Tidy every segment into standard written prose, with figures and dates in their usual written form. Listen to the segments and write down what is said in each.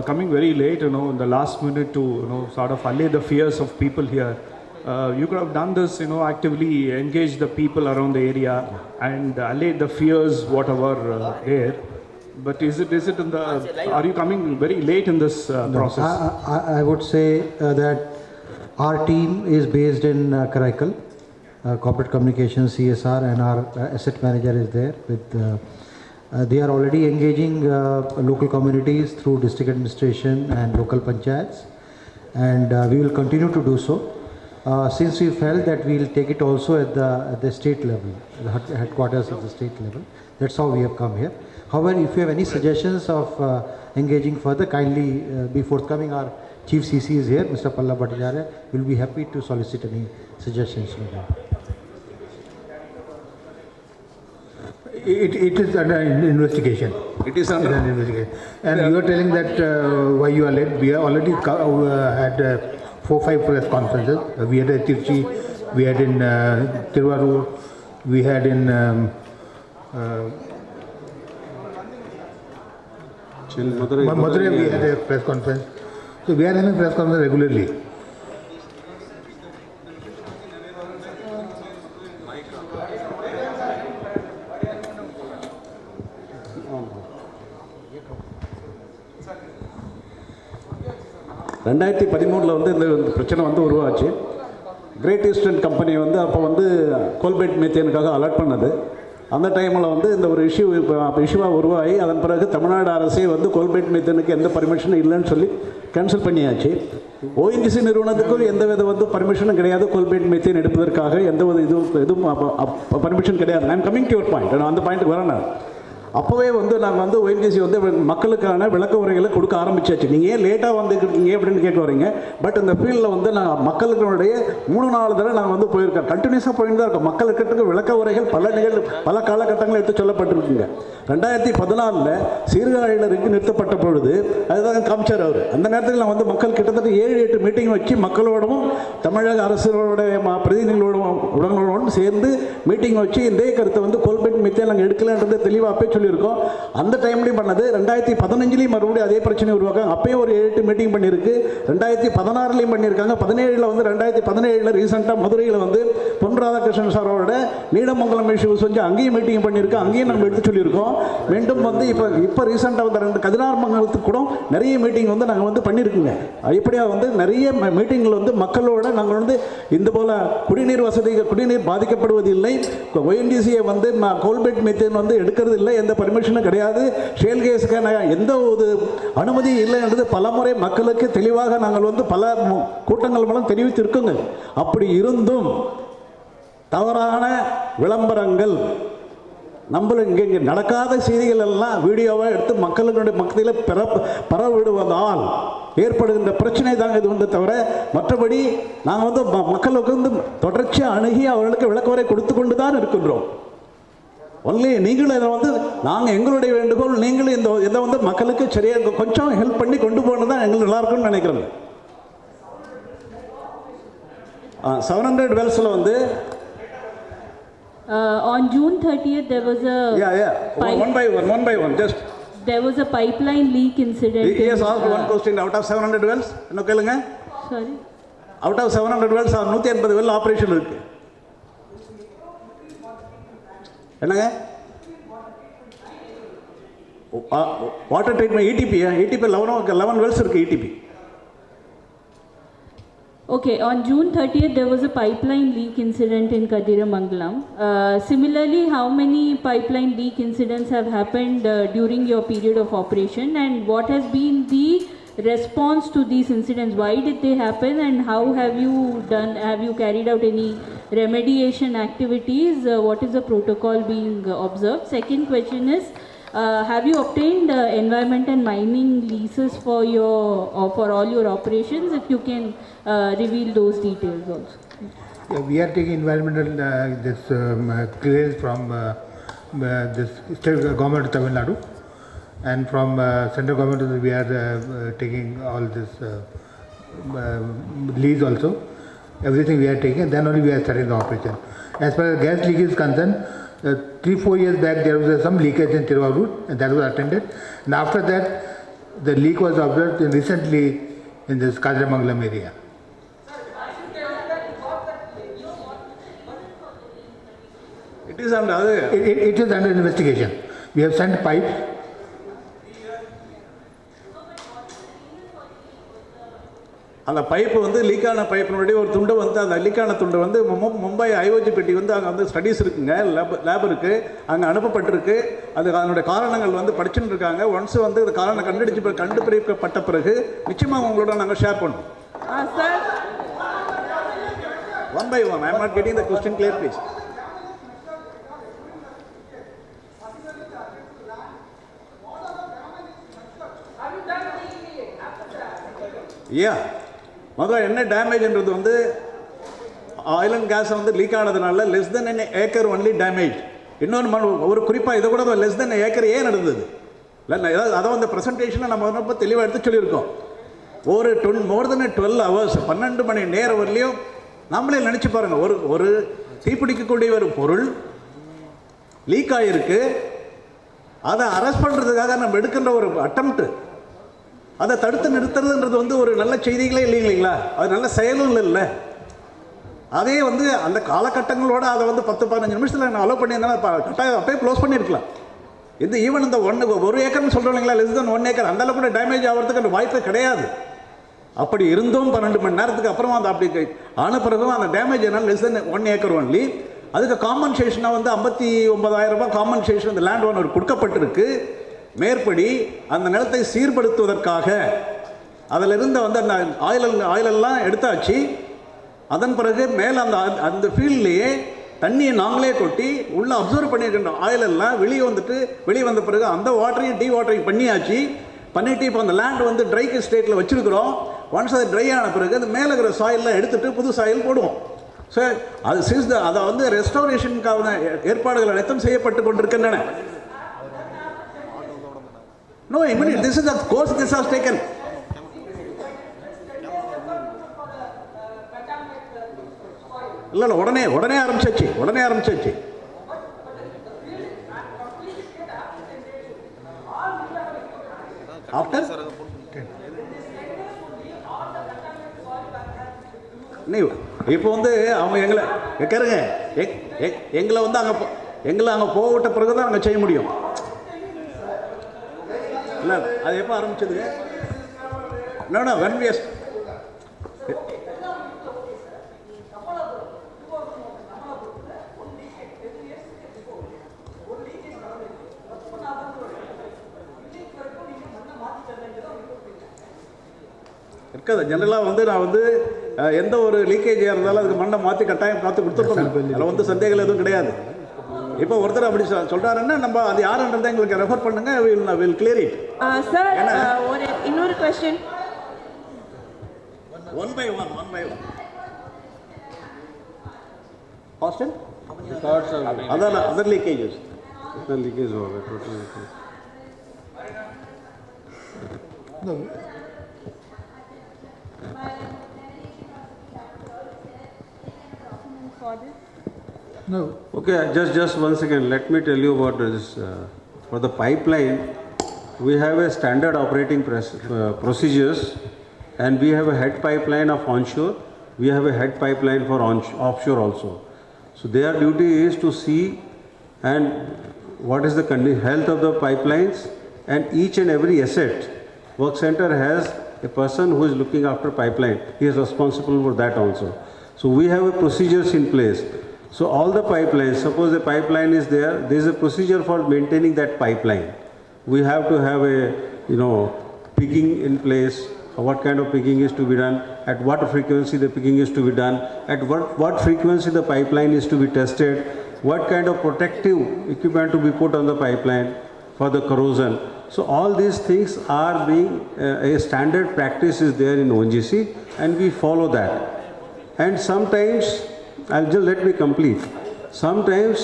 coming very late, in the last minute to, sort of allay the fears of people here. You could have done this, actively engage the people around the area and allay the fears, whatever there. But is it in the? Are you coming very late in this process? I would say that our team is based in Karaikal, corporate communications, CSR, and our asset manager is there with. They are already engaging local communities through district administration and local panchayats, and we will continue to do so. Since we felt that we will take it also at the state level, the headquarters of the state level. That's how we have come here. However, if you have any suggestions of engaging further, kindly be forthcoming. Our Chief CC is here, Mr. Palla Bhattacharya. We will be happy to solicit any suggestions from him. It is under investigation. It is under investigation. And you are telling that why you are late. We have already had 4-5 press conferences. We had at Tirchi, we had in Tiruvarur, we had in Madurai, we had a press conference. So we are having press conference regularly. ரெண்டாயிரத்தி 13 வந்து இந்த பிரச்சனை வந்து உருவாச்சு. Great eastern company வந்து அப்போ வந்து கோல்பேட் மீத்தேனுக்காக alert பண்ணது. அந்த டைமில் வந்து இந்த ஒரு இஷ்யூவாக உருவாகி அதன் பிறகு தமிழ்நாடு அரசே வந்து கோல்பேட் மீத்தேனுக்கு எந்த பர்மிஷனும் இல்லைன்னு சொல்லி கேன்சல் பண்ணியாச்சு. ஓஎன்ஜிசி நிறுவனத்துக்கும் எந்த வித வந்து பர்மிஷனும் கிடையாது. கோல்பேட் மீத்தேன் எடுப்பதற்காக எந்த ஒரு எதுவும் பர்மிஷன் கிடையாது. நான் கமிங் டு யுவர் பாயிண்ட், நான் அந்த பாயிண்ட்டுக்கு வரேன். அப்போவே வந்து நாங்கள் வந்து ஓஎன்ஜிசி வந்து மக்களுக்கான விளக்க உரைகளை கொடுக்க ஆரம்பிச்சாச்சு. நீங்கள் ஏன் லேட்டாக வந்துருக்கீங்க அப்படின்னு கேட்க வரீங்க. பட் இந்த ஃபீல்டில் வந்து நாங்கள் மக்களுடைய 3-4 தடவை நாங்கள் வந்து போயிருக்கோம். கண்டினியூஸாக போயிட்டு தான் இருக்கோம். மக்களுக்கு விளக்க உரைகள் பல காலகட்டங்களில் எடுத்து சொல்லப்பட்டிருக்குங்க. 2014 சீர்காழியிலிருந்து நிறுத்தப்பட்ட பொழுது அதுதான் காமிச்சார் அவர். அந்த நேரத்தில் நான் வந்து மக்கள் கிட்டத்தட்ட 7-8 மீட்டிங் வச்சு மக்களோடவும் தமிழக அரசுடைய பிரதிநிதிகளோடும் சேர்ந்து மீட்டிங் வச்சு இதே கருத்தை வந்து கோல்பேட் மீத்தேன் நாங்கள் எடுக்கலன்றது தெளிவாக சொல்லியிருக்கோம். அந்த டைம்லையும் பண்ணது. 2015 மறுபடியும் அதே பிரச்சனை உருவாக்க அப்பயும் ஒரு 7-8 மீட்டிங் பண்ணியிருக்கு. 2016 பண்ணியிருக்காங்க. 17 வந்து 2017 ரீசெண்டாக மதுரையில் வந்து பொன் ராதாகிருஷ்ணன் சாரோட நீடமங்கலம் இஷ்யூ செஞ்சு அங்கேயும் மீட்டிங் பண்ணியிருக்கோம். அங்கேயும் நம்ம எடுத்து சொல்லியிருக்கோம். மீண்டும் வந்து இப்போ ரீசெண்டாக வந்து 2 கதிராமங்கலத்துக்கு கூட நிறைய மீட்டிங் வந்து நாங்கள் வந்து பண்ணியிருக்குங்க. இப்படியாக வந்து நிறைய மீட்டிங்கில் வந்து மக்களோட நாங்கள் வந்து இந்த போல் குடிநீர் பாதிக்கப்படுவதில்லை, ஓஎன்ஜிசியை வந்து கோல்பேட் மீத்தேன் வந்து எடுக்கிறது இல்லை, எந்த பர்மிஷனும் கிடையாது, ஷேல் கேஸுக்கான எந்த ஒரு அனுமதி இல்லை என்றது பலமுறை மக்களுக்கு தெளிவாக நாங்கள் வந்து பல கூட்டங்கள் மூலம் தெரிவித்திருக்கோங்க. அப்படி இருந்தும் தவறான விளம்பரங்கள், நம்மளும் இங்கே நடக்காத செய்திகள் எல்லாம் வீடியோவை எடுத்து மக்களுடைய மத்தியில் பரவிடுவதால் ஏற்படுகின்ற பிரச்சனை தாங்க இது வந்து தவிர மற்றபடி நாங்கள் வந்து மக்களுக்கு வந்து தொடர்ச்சியாக அணுகி அவர்களுக்கு விளக்கவரை கொடுத்து கொண்டு தான் இருக்கின்றோம். ஒன்லி நீங்களும் இதை வந்து நாங்கள் எங்களுடைய வேண்டுகோள், நீங்களும் இந்த இதை வந்து மக்களுக்கு சரியாக கொஞ்சம் ஹெல்ப் பண்ணி கொண்டு போகணும் தான் எங்களுக்கு நல்லா இருக்கும்னு நினைக்கிறேன். 700 wells வந்து on June 30th there was a one by one just there was a pipeline leak incident. Yes, ask one question. Out of 700 wells என்ன கேளுங்க. Sorry, out of 700 wells 180 well operation இருக்கு. என்னங்க வாட்டர் ட்ரீட்மெண்ட் ETP 11 wells இருக்கு ETP. Okay, on June 30th there was a pipeline leak incident in Kadiramangalam. Similarly, how many pipeline leak incidents have happened during your period of operation, and what has been the response to these incidents? Why did they happen, and how have you carried out any remediation activities? What is the protocol being observed? Second question is, have you obtained environment and mining leases for all your operations? If you can reveal those details also. Yeah, we are taking environmental clearance from this state government of Tamil Nadu, and from central government we are taking all this lease also. Everything we are taking, then only we are starting the operation. As far as gas leak is concerned, 3-4 years back there was some leakage in Tiruvarur, and that was attended. And after that, the leak was observed recently in this Kadiramangalam area. It is under It is under investigation. We have sent pipes. அந்த pipe வந்து லீக்கான பைப்பினுடைய ஒரு துண்டை வந்து அந்த லீக்கான துண்டை வந்து மும்பை ஐஓஜி பெட்டி வந்து அங்கே வந்து ஸ்டடீஸ் இருக்குங்க, லேப் இருக்குது, அங்கே அனுப்பப்பட்டிருக்கு. அதனுடைய காரணங்கள் வந்து படிச்சுட்டு இருக்காங்க. ஒன்ஸ் வந்து அது காரணம் கண்டுபிடிக்கப்பட்ட பிறகு நிச்சயமாக உங்களோட நாங்கள் ஷேர் பண்ணுவோம். Sir. One by one. I am not getting the question clear, please. Yeah. முதல்ல என்ன டேமேஜ்ன்றது வந்து ஆயில் அண்ட் கேஸ் வந்து லீக் ஆனதுனால less than an acre only damage. இன்னொன்று ஒரு குறிப்பாக இதை கூட லெஸ் தென் ஏக்கர் ஏன் நடந்தது இல்லை, ஏதாவது அதை வந்து ப்ரெசன்டேஷனில் நம்ம ரொம்ப தெளிவாக எடுத்து சொல்லியிருக்கோம். ஒரு மோர் தென் 12 hours 12 மணி நேரம் வரலையும் நம்மளே நினச்சி பாருங்கள், ஒரு தீப்பிடிக்கக்கூடிய ஒரு பொருள் லீக் ஆகிருக்கு, அதை அரெஸ்ட் பண்ணுறதுக்காக நம்ம எடுக்கின்ற ஒரு அட்டம்ப்ட்டு, அதை தடுத்து நிறுத்துறதுன்றது வந்து ஒரு நல்ல செய்திகளே இல்லைங்களா, அது நல்ல செயலும் இல்லை. அதே வந்து அந்த காலகட்டங்களோட அதை வந்து 10-15 நிமிஷத்தில் நான் அலோவ் பண்ணியிருந்தேன்னா கட்டாயம் அப்பயே க்ளோஸ் பண்ணியிருக்கலாம். ஈவன் இந்த 1 ஏக்கர்னு சொல்கிறோம் இல்லைங்களா, லெஸ் தென் 1 ஏக்கர், அந்தளவு கூட டேமேஜ் ஆகிறதுக்கு அந்த வாய்ப்பே கிடையாது. அப்படி இருந்தும் 12 மணி நேரத்துக்கு அப்புறமா அந்த அப்படி ஆன பிறகும் அந்த டேமேஜ் என்ன லெஸ் தென் 1 ஏக்கர் ஒன்லி. அதுக்கு காம்பன்சேஷனாக வந்து 59,000 ரூபாய் காம்பன்சேஷன் அந்த லேண்ட் ஓனர் கொடுக்கப்பட்டிருக்கு. மேற்படி அந்த நிலத்தை சீர்படுத்துவதற்காக அதிலிருந்து வந்து அந்த ஆயிலெல்லாம் எடுத்தாச்சு. அதன் பிறகு மேலே அந்த ஃபீல்ட்லேயே தண்ணியை நாங்களே கொட்டி உள்ளே அப்சர்வ் பண்ணியிருக்கின்ற ஆயிலெல்லாம் வெளியே வந்த பிறகு அந்த வாட்டரையும் டீவாட்டரிங் பண்ணிட்டு இப்போ அந்த லேண்ட் வந்து ட்ரை ஸ்டேட்டில் வச்சுருக்கிறோம். ஒன்ஸ் அது ட்ரை ஆன பிறகு அது மேலே இருக்கிற சாயிலெலாம் எடுத்துகிட்டு புது சாயில் போடுவோம். ஸோ அதை வந்து ரெஸ்டோரேஷனுக்கான ஏற்பாடுகள் அனைத்தும் செய்யப்பட்டு கொண்டிருக்கின்றன. No, immediately, this is the course this has taken. இல்லை உடனே ஆரம்பிச்சாச்சு. ஆஃப்டர் இப்போ வந்து அவங்க எங்களை வந்து அங்கே போகவிட்ட பிறகு தான் நாங்கள் செய்ய முடியும். இல்லை அது எப்போ ஆரம்பிச்சது? இருக்காது. ஜென்ரலாக வந்து நான் வந்து எந்த ஒரு லீக்கேஜாக இருந்தாலும் அதுக்கு மண்ணை மாற்றி கட்டாயம் பார்த்து கொடுத்துருப்போம். அதில் வந்து சந்தேகம் எதுவும் கிடையாது. இப்போ ஒருத்தர் அப்படி சொல்றாருன்னா நம்ம அது யாருன்றதை எங்களுக்கு ரெஃபர் பண்ணுங்க, வில் கிளியர் இட். சார் ஒரு இன்னொரு question. One by one hostel அதான் அதர் லீக்கேஜஸ் லீக்கேஜ் हो गया total. No. Okay, just one second. Let me tell you about this. For the pipeline, we have a standard operating procedures, and we have a head pipeline of onshore. We have a head pipeline for offshore also. So their duty is to see and what is the health of the pipelines, and each and every asset. Work center has a person who is looking after pipeline. He is responsible for that also. So we have a procedures in place. So all the pipelines, suppose a pipeline is there is a procedure for maintaining that pipeline. We have to have a, pigging in place. What kind of pigging is to be done, at what frequency the pigging is to be done, at what frequency the pipeline is to be tested, what kind of protective equipment to be put on the pipeline for the corrosion. So all these things are being, a standard practice is there in Ongc, and we follow that. And sometimes, let me complete. Sometimes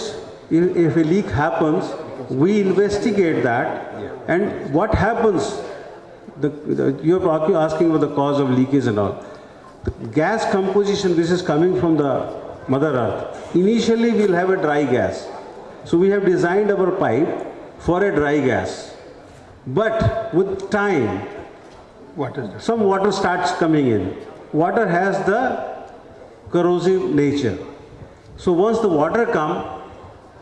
if a leak happens, we investigate that, and what happens, you're asking for the cause of leakage and all. The gas composition, this is coming from the Mother Earth. Initially we'll have a dry gas. So we have designed our pipe for a dry gas. But with time, What is that? some water starts coming in. Water has the corrosive nature. So once the water come,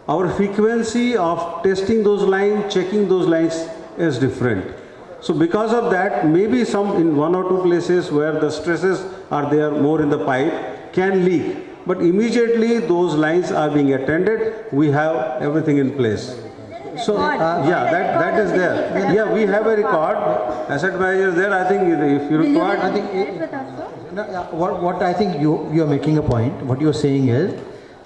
our frequency of testing those lines, checking those lines is different. So because of that, maybe some in one or two places where the stresses are there more in the pipe can leak. But immediately those lines are being attended, we have everything in place. So, yeah, that is there. Yeah, we have a record. Asset manager is there. I think if you record, I think what I think you are making a point. What you are saying is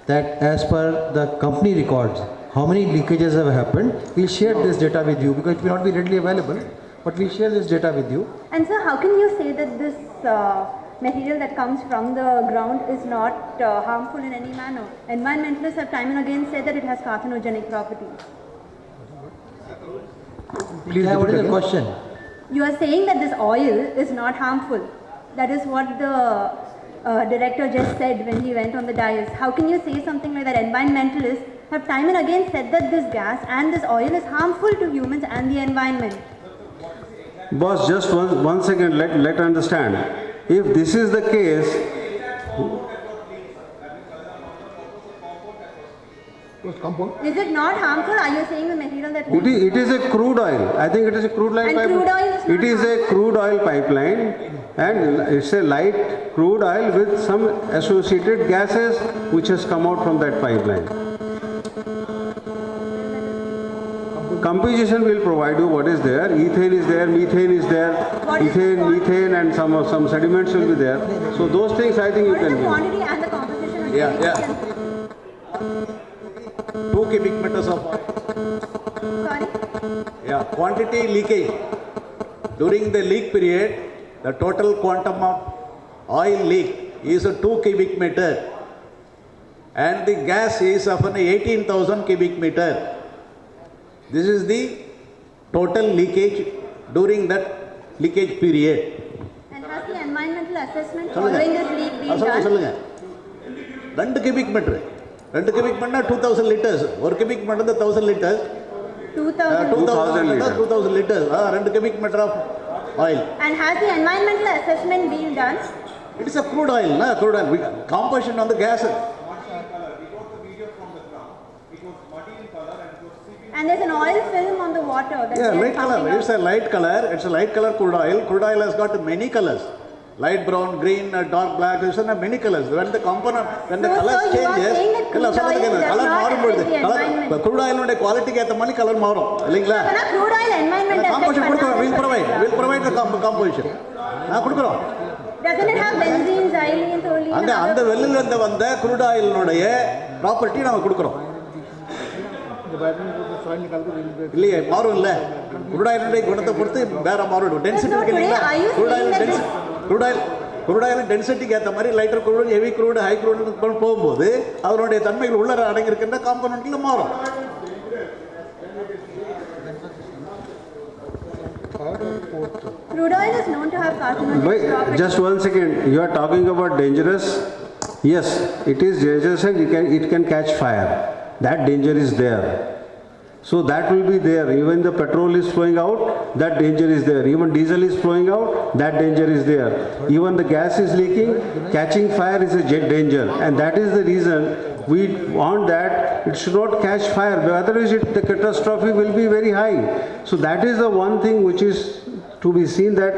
that as per the company records, how many leakages have happened. We'll share this data with you because it may not be readily available, but we'll share this data with you. And sir, how can you say that this material that comes from the ground is not harmful in any manner? Environmentalists have time and again said that it has carcinogenic properties. Please Yeah, what is repeat the again. question? You are saying that this oil is not harmful. That is what the director just said when he went on the dais. How can you say something like that? Environmentalists have time and again said that this gas and this oil is harmful to humans and the environment. boss, just one second, let understand. If this is the case, Is it not harmful? Are you saying the material that it is a crude oil. I think it is a crude oil And pipeline. crude oil is not It is a harmful. crude oil pipeline and it's a light crude oil with some associated gases which has come out from that pipeline. Composition will provide you what is there. Ethane is there, methane is there, What is the methane and some sediments will be there. So those things I think you what is can the give. quantity and the composition of Yeah, the yeah. 2 cubic meters of oil. Sorry? Yeah, quantity leakage. During the leak period, the total quantum of oil leak is a 2 cubic meter and the gas is of an 18,000 cubic meter. This is the total leakage during that leakage period. And has the environmental assessment சொல்லுங்க. following this leak been done? சொல்லுங்க 2 cubic meter. 2 cubic meter 2000 liters. 1 cubic meter 1000 liters. 2000. 2000 liters. 2000 liters. 2 cubic meter of oil. And has the environmental assessment been done? It is a crude oil, na? Crude oil. Composition on the gas. And there's an oil film on the water that Yeah, they are light color. pumping It's out. a light color. It's a light color crude oil. Crude oil has got many colors. Light brown, green, dark black. There's many colors. When the component, when the No, colors sir, you are changes, saying that crude oil does color not மாறும்போது affect the environment. crude oil உடைய quality ஏத்த மாதிரி color மாறும் இல்லீங்களா? ஆனா crude oil environment Composition கொடுக்கிறோம். affect We'll provide the composition. கொடுக்கிறோம். Doesn't it have benzene, xylene, toluene? அந்த and அந்த other- வெள்ளில இருந்து வந்த crude oil உடைய ப்ராப்பர்ட்டி நாம கொடுக்கிறோம். இல்லையே மாறும் இல்ல crude oil உடைய குணத்தை பொறுத்து வேற மாறும். டென்சிட்டி So இருக்கு today, இல்லீங்களா? are you crude oil saying that crude oil டென்சிட்டிக்கு ஏற்ற மாதிரி lighter crude, heavy crude, high crude போகும்போது அதனுடைய தன்மைகள் உள்ள அடங்கியிருக்கின்ற காம்பனன்ட்ல மாறும். Crude oil is known to have carcinogenic Wait, properties. just one second. You are talking about dangerous. Yes, it is dangerous and it can catch fire. That danger is there. So that will be there. Even the petrol is flowing out, that danger is there. Even diesel is flowing out, that danger is there. Even the gas is leaking, catching fire is a jet danger. And that is the reason we want that it should not catch fire. Otherwise the catastrophe will be very high. So that is the one thing which is to be seen, that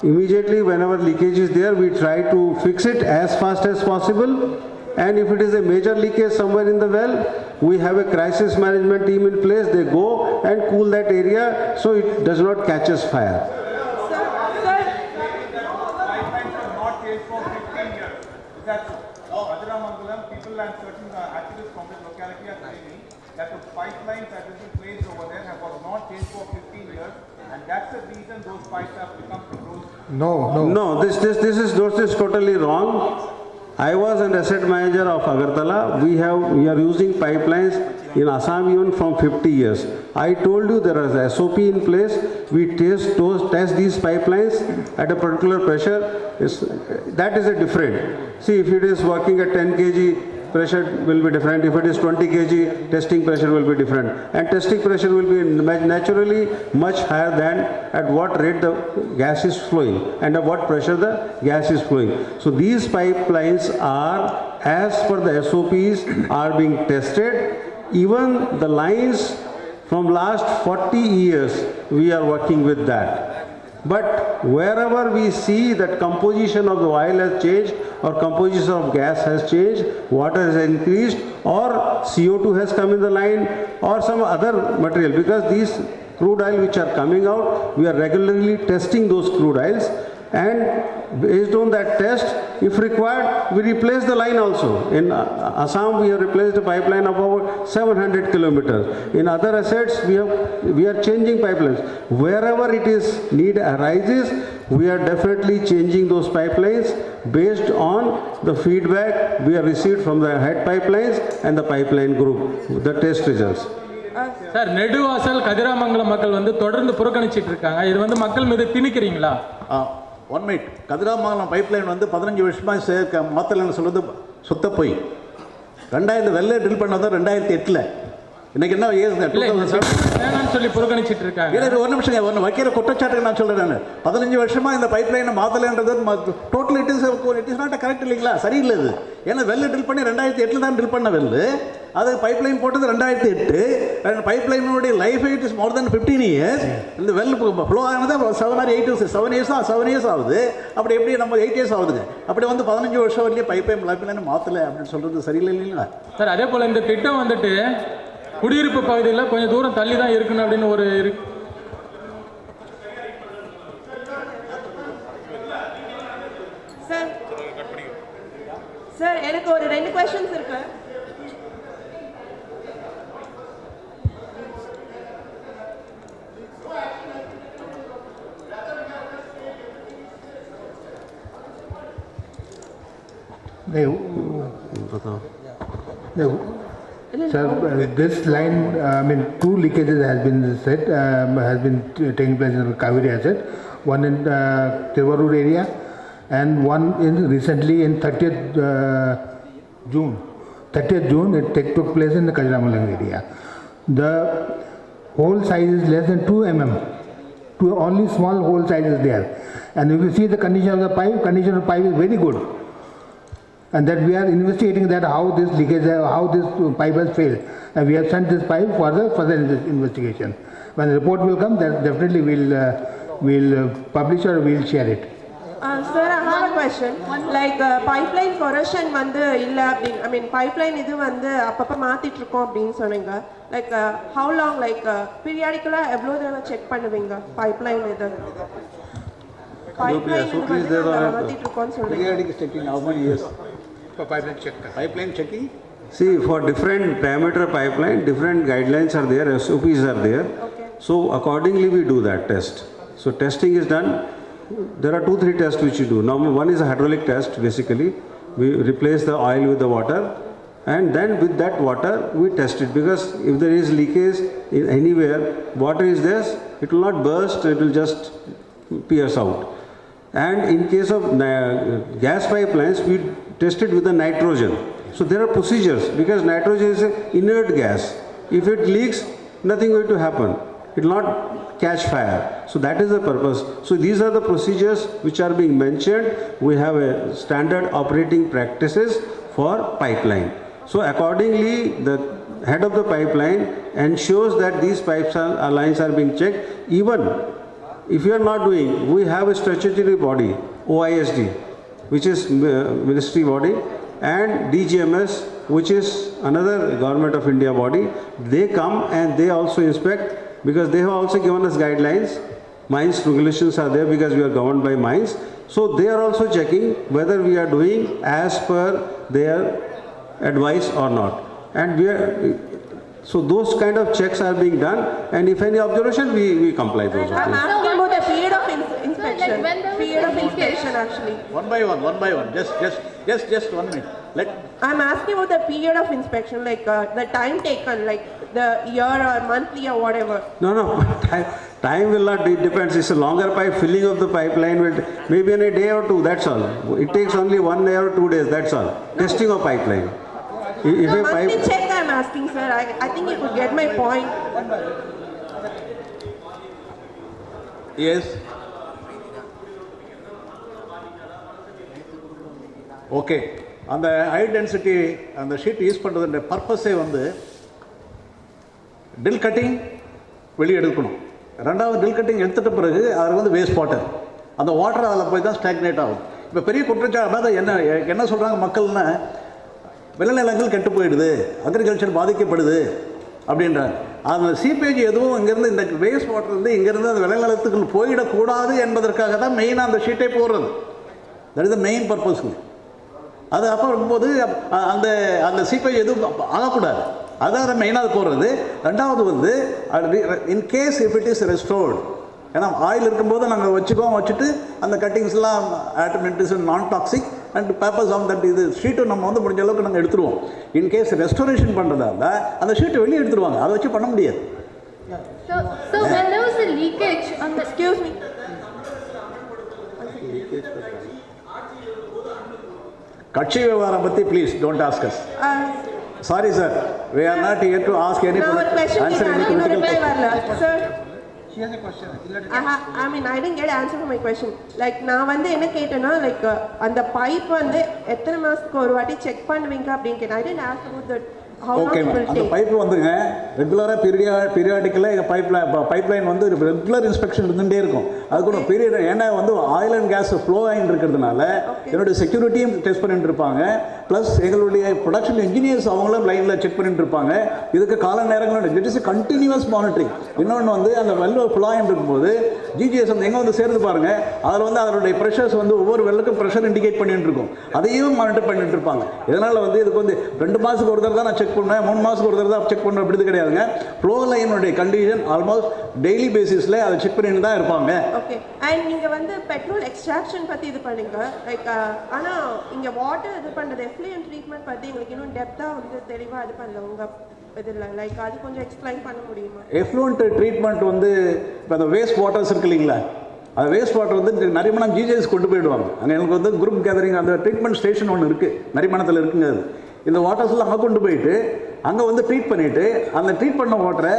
immediately whenever leakage is there, we try to fix it as fast as possible. And if it is a major leakage somewhere in the well, we have a crisis management team in place. They go and cool that area so it does not catch us fire. Pipelines are not changed for 15 years. That's Adiramangalam, people and certain activists from this locality are claiming that the pipelines that have been placed over there have not changed for 15 years, and that's the reason those pipes have become corrosive. No, this is totally wrong. I was an asset manager of Agartala. We are using pipelines in Assam even from 50 years. I told you there is a SOP in place. We test these pipelines at a particular pressure. That is a different. See, if it is working at 10 kg pressure will be different. If it is 20 kg, testing pressure will be different. And testing pressure will be naturally much higher than at what rate the gas is flowing and at what pressure the gas is flowing. So these pipelines are, as per the SOPs, are being tested. Even the lines from last 40 years, we are working with that. But wherever we see that composition of the oil has changed or composition of gas has changed, water has increased or CO2 has come in the line or some other material, because these crude oil which are coming out, we are regularly testing those crude oils, and based on that test, if required, we replace the line also. In Assam, we have replaced a pipeline of about 700 kilometers. In other assets, we are changing pipelines. Wherever it is need arises, we are definitely changing those pipelines based on the feedback we have received from the head pipelines and the pipeline group, the test results. Sir, Neduvasal Kathiramangalam மக்கள் வந்து தொடர்ந்து புறக்கணிச்சிட்டு இருக்காங்க. இது வந்து மக்கள் மீது திணிக்கிறீங்களா? One minute. கதிராமங்கலம் பைப்லைன் வந்து 15 வருஷமாக மாற்றலன்னு சொல்லுறது சுத்த போய். 2000 வெள்ளை ட்ரில் பண்ணது 2008. இன்னைக்கு என்ன வேணாம்னு சொல்லி புறக்கணிச்சிட்டு இருக்காங்க. ஒரு நிமிஷம், ஒன்று வைக்கிற குற்றச்சாட்டுக்கு நான் சொல்கிறேன். 15 வருஷமாக இந்த பைப்லைனை மாற்றலைன்றது total it is not correct இல்லைங்களா? சரியில்லை இது. ஏன்னா வெள்ளை ட்ரில் பண்ணி 2008 தான் ட்ரில் பண்ண வெள்ளு. அது பைப்லைன் போட்டது 2008. பைப்லைனுடைய life it is more than 15 years. இந்த வெல் ஃப்ளோ ஆனது 7 or 8 years, 7 years ஆகுது. அப்படி எப்படி நம்ம 8 years ஆகுதுங்க? அப்படி வந்து 15 வருஷம் வரலையே பைப்லைன் மாற்றலை அப்படின்னு சொல்கிறது சரியில்லை இல்லைங்களா? சார், அதே போல் இந்த திட்டம் வந்துட்டு குடியிருப்பு பகுதியில் கொஞ்சம் தூரம் தள்ளி தான் இருக்கணும் அப்படின்னு ஒரு சார், எனக்கு ஒரு 2 questions இருக்கு. Sir, this line, I mean, 2 leakages has been said, has been taking place in Kaveri asset. One in Tiruvarur area, and one in recently in 30th June. 30th June, it took place in the Kajiramangalam area. The hole size is less than 2 mm. Only small hole size is there. And if you see the condition of the pipe, condition of the pipe is very good. And that we are investigating that how this leakage, how this pipe has failed, and we have sent this pipe for the further investigation. When the report will come, then definitely we'll publish or we'll share it. Sir, I have a question. Like pipeline corrosion வந்து இல்ல அப்படி, I mean pipeline இது வந்து அப்பப்ப மாத்திட்டு இருக்கோம் அப்படின்னு சொன்னீங்க. Like how long, like periodically எவ்வளவு தடவை செக் பண்ணுவீங்க pipeline இது? Pipeline மாத்திட்டு இருக்கோம்னு சொல்றீங்க. Periodic checking, how many years? For pipeline check. Pipeline checking? See, for different diameter pipeline, different guidelines are there, SOPs are there. Okay. So accordingly we do that test. So testing is done. There are 2-3 tests which you do. Number one is a hydraulic test. Basically, we replace the oil with the water, and then with that water we test it, because if there is leakage in anywhere, water is there, it will not burst, it will just pierce out. And in case of gas pipelines, we test it with the nitrogen. So there are procedures, because nitrogen is an inert gas. If it leaks, nothing going to happen. It will not catch fire. So that is the purpose. So these are the procedures which are being mentioned. We have a standard operating practices for pipeline. So accordingly, the head of the pipeline ensures that these lines are being checked. Even if you are not doing, we have a statutory body, OISD, which is ministry body, and DGMS, which is another government of India body. They come and they also inspect, because they have also given us guidelines. Mines regulations are there because we are governed by mines. So they are also checking whether we are doing as per their advice or not. And so those kind of checks are being done, and if any observation, we comply those. I'm asking about the period of inspection. Period of inspection actually. One by one. Just 1 minute. I'm asking about the period of inspection, like the time taken, like the year or monthly or whatever. No. Time will not, it depends. It's a longer pipe, filling of the pipeline will maybe in a day or two, that's all. It takes only 1 day or 2 days, that's all. Testing of pipeline. If a monthly pipe, check I'm asking, sir. I think you could get my point. Yes. Okay, அந்த high density அந்த sheet use பண்ணுறதுன்ற பர்பஸே வந்து டில் cutting வெளியே எடுக்கணும். ரெண்டாவது டில் cutting எடுத்துட்ட பிறகு அதில் வந்து வேஸ்ட் வாட்டர், அந்த வாட்டர் அதில் போய் தான் ஸ்டாக்னேட் ஆகும். இப்போ பெரிய குற்றச்சாட்டு அதாவது என்ன சொல்கிறாங்க மக்கள்னா, விளைநிலங்கள் கெட்டு போயிடுது, அக்ரிகல்ச்சர் பாதிக்கப்படுது அப்படின்றாங்க. அந்த சீப்பேஜ் எதுவும் இங்கேருந்து இந்த வேஸ்ட் வாட்டர் வந்து இங்கேருந்து அந்த விளைநிலத்துக்கு போயிடக்கூடாது என்பதற்காக தான் மெயினாக அந்த ஷீட்டே போடுறது. தட் இஸ் த மெயின் பர்பஸ்ங்க. அது அப்போ இருக்கும்போது அந்த அந்த சீப்பேஜ் எதுவும் ஆகக்கூடாது, அதான் மெயினாக போடுறது. ரெண்டாவது வந்து in case if it is restored, ஏன்னா ஆயில் இருக்கும்போது நாங்கள் வச்சுட்டு அந்த கட்டிங்ஸ்லாம் ஆட்டோமேட்டிக்ஸ் நான் toxic and papers on that இது ஷீட்டும் நம்ம வந்து முடிஞ்ச அளவுக்கு நாங்கள் எடுத்துருவோம். இன்கேஸ் ரெஸ்டோரேஷன் பண்ணுறதால அந்த ஷீட்டை வெளியே எடுத்துருவாங்க, அதை வச்சு பண்ண முடியாது. So when there was a leakage on the, Excuse me. கட்சி விவகாரம் பற்றி please don't ask as. Sorry sir, we are not here to ask any நான் ஒரு question answer any கேட்டேன், political reply question. வரல. Sir, She has a question. I mean, I didn't get answer for my question. Like நான் வந்து என்ன கேட்டேன்னா, like அந்த pipe வந்து எத்தனை மாசத்துக்கு ஒரு வாட்டி செக் பண்ணுவீங்க அப்படின்னு கேட்டேன். I didn't ask about that. How long okay, it will அந்த take. பைப்பு வந்துங்க ரெகுலராக பீரியாடிக்கலாக எங்கள் பைப்லைன் வந்து ரெகுலர் இன்ஸ்பெக்ஷன் இருந்துகிட்டே இருக்கும். அதுக்கு ஒரு பீரியட், ஏன்னா வந்து ஆயில் அண்ட் கேஸ் ஃப்ளோ ஆகிட்டு இருக்கிறதுனால என்னுடைய செக்யூரிட்டியும் டெஸ்ட் பண்ணிட்டு இருப்பாங்க, ப்ளஸ் எங்களுடைய ப்ரொடக்ஷன் இன்ஜினியர்ஸ் அவங்களும் லைனில் செக் பண்ணிட்டு இருப்பாங்க. இதுக்கு கால நேரங்களும் இட் இஸ் கண்டினியூஸ் மானிட்டரிங். இன்னொன்று வந்து அந்த வெல் ஃப்ளோ ஆகிட்டு இருக்கும்போது ஜிஜிஎஸ் வந்து எங்கே வந்து சேர்ந்து பாருங்கள், அதில் வந்து அதனுடைய ப்ரெஷர்ஸ் வந்து ஒவ்வொரு வெல்லுக்கும் ப்ரெஷர் இண்டிகேட் பண்ணிட்டு இருக்கும், அதையும் மானிட்டர் பண்ணிட்டு இருப்பாங்க. இதனால் வந்து இதுக்கு வந்து 2 மாதத்துக்கு ஒரு தடவை தான் நான் செக் பண்ணுவேன், 3 மாதத்துக்கு ஒரு தடவை தான் செக் பண்ணுவேன், அப்படி கிடையாதுங்க. ஃப்ளோ லைனுடைய கண்டிஷன் ஆல்மோஸ்ட் டெய்லி பேசிஸில் அதை செக் பண்ணிட்டு தான் இருப்பாங்க. ஓகே, அண்ட் நீங்கள் வந்து பெட்ரோல் எக்ஸ்ட்ராக்ஷன் பற்றி இது பண்ணீங்க, லைக் ஆனால் இங்கே வாட்டர் இது பண்ணுறது எஃப்ளூயன்ட் ட்ரீட்மெண்ட் பற்றி எங்களுக்கு இன்னும் டெப்த்தாக வந்து தெளிவாக இது பண்ணல உங்கள் இதில், லைக் அது கொஞ்சம் எக்ஸ்பிளைன் பண்ண முடியுமா? எஃப்ளூயன்ட் ட்ரீட்மெண்ட் வந்து இப்போ அந்த வேஸ்ட் வாட்டர்ஸ் இருக்கு இல்லைங்களா, அந்த வேஸ்ட் வாட்டர் வந்து நரிமணம் ஜிஜிஎஸ் கொண்டு போயிடுவாங்க. அங்கே எனக்கு வந்து குரூப் கேதரிங் அந்த ட்ரீட்மெண்ட் ஸ்டேஷன் ஒன்று இருக்குது, நரிமணத்தில் இருக்குங்க. அது இந்த வாட்டர்ஸ்லாம் அங்கே கொண்டு போயிட்டு அங்கே வந்து ட்ரீட் பண்ணிவிட்டு அந்த ட்ரீட் பண்ண வாட்டரை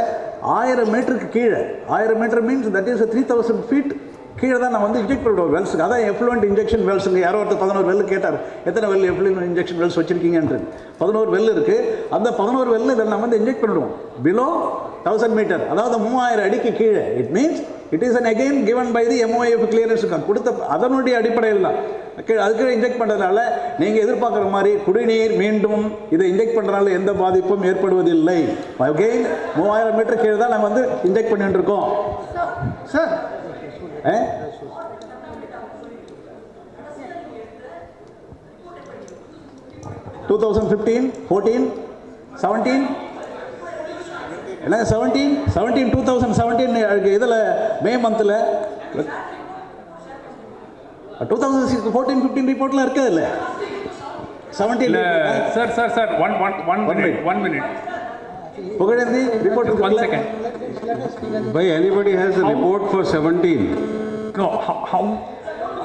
1000 மீட்டருக்கு கீழே, 1000 metre means that is 3000 feet கீழே தான் நான் வந்து இன்ஜெக்ட் பண்ணுவோம் வெல்ஸுக்கு. அதான் எஃப்ளூயன்ட் இன்ஜெக்ஷன் வெல்ஸுங்க. யாரோ ஒருத்தர் 11 வெல் கேட்டார், எத்தனை வெல் எஃப்ளூயன்ட் இன்ஜெக்ஷன் வெல்ஸ் வச்சிருக்கீங்கன்றது. 11 வெல் இருக்குது. அந்த 11 வெல்லில் இதை நம்ம வந்து இன்ஜெக்ட் பண்ணிடுவோம் பிலோ 1000 மீட்டர், அதாவது 3000 அடிக்கு கீழே. It means it is an again given by the MOF clearance கொடுத்த அதனுடைய அடிப்படையில் தான் அதுக்கு இன்ஜெக்ட் பண்ணுறதுனால நீங்கள் எதிர்பார்க்குற மாதிரி குடிநீர் மீண்டும் இதை இன்ஜெக்ட் பண்ணுறதுனால எந்த பாதிப்பும் ஏற்படுவதில்லை. அகெயின் 3000 மீட்டர் கீழே தான் நாங்கள் வந்து இன்ஜெக்ட் பண்ணிட்டு இருக்கோம். Sir. 2015, 14, 17 என்ன 17 2017 இதில் மே மந்தில் 2014-15 ரிப்போர்ட்லாம் இருக்காது இல்லை 17. Sir, one minute. Pugazhendhi report 1 second. by anybody has a report for 17. No,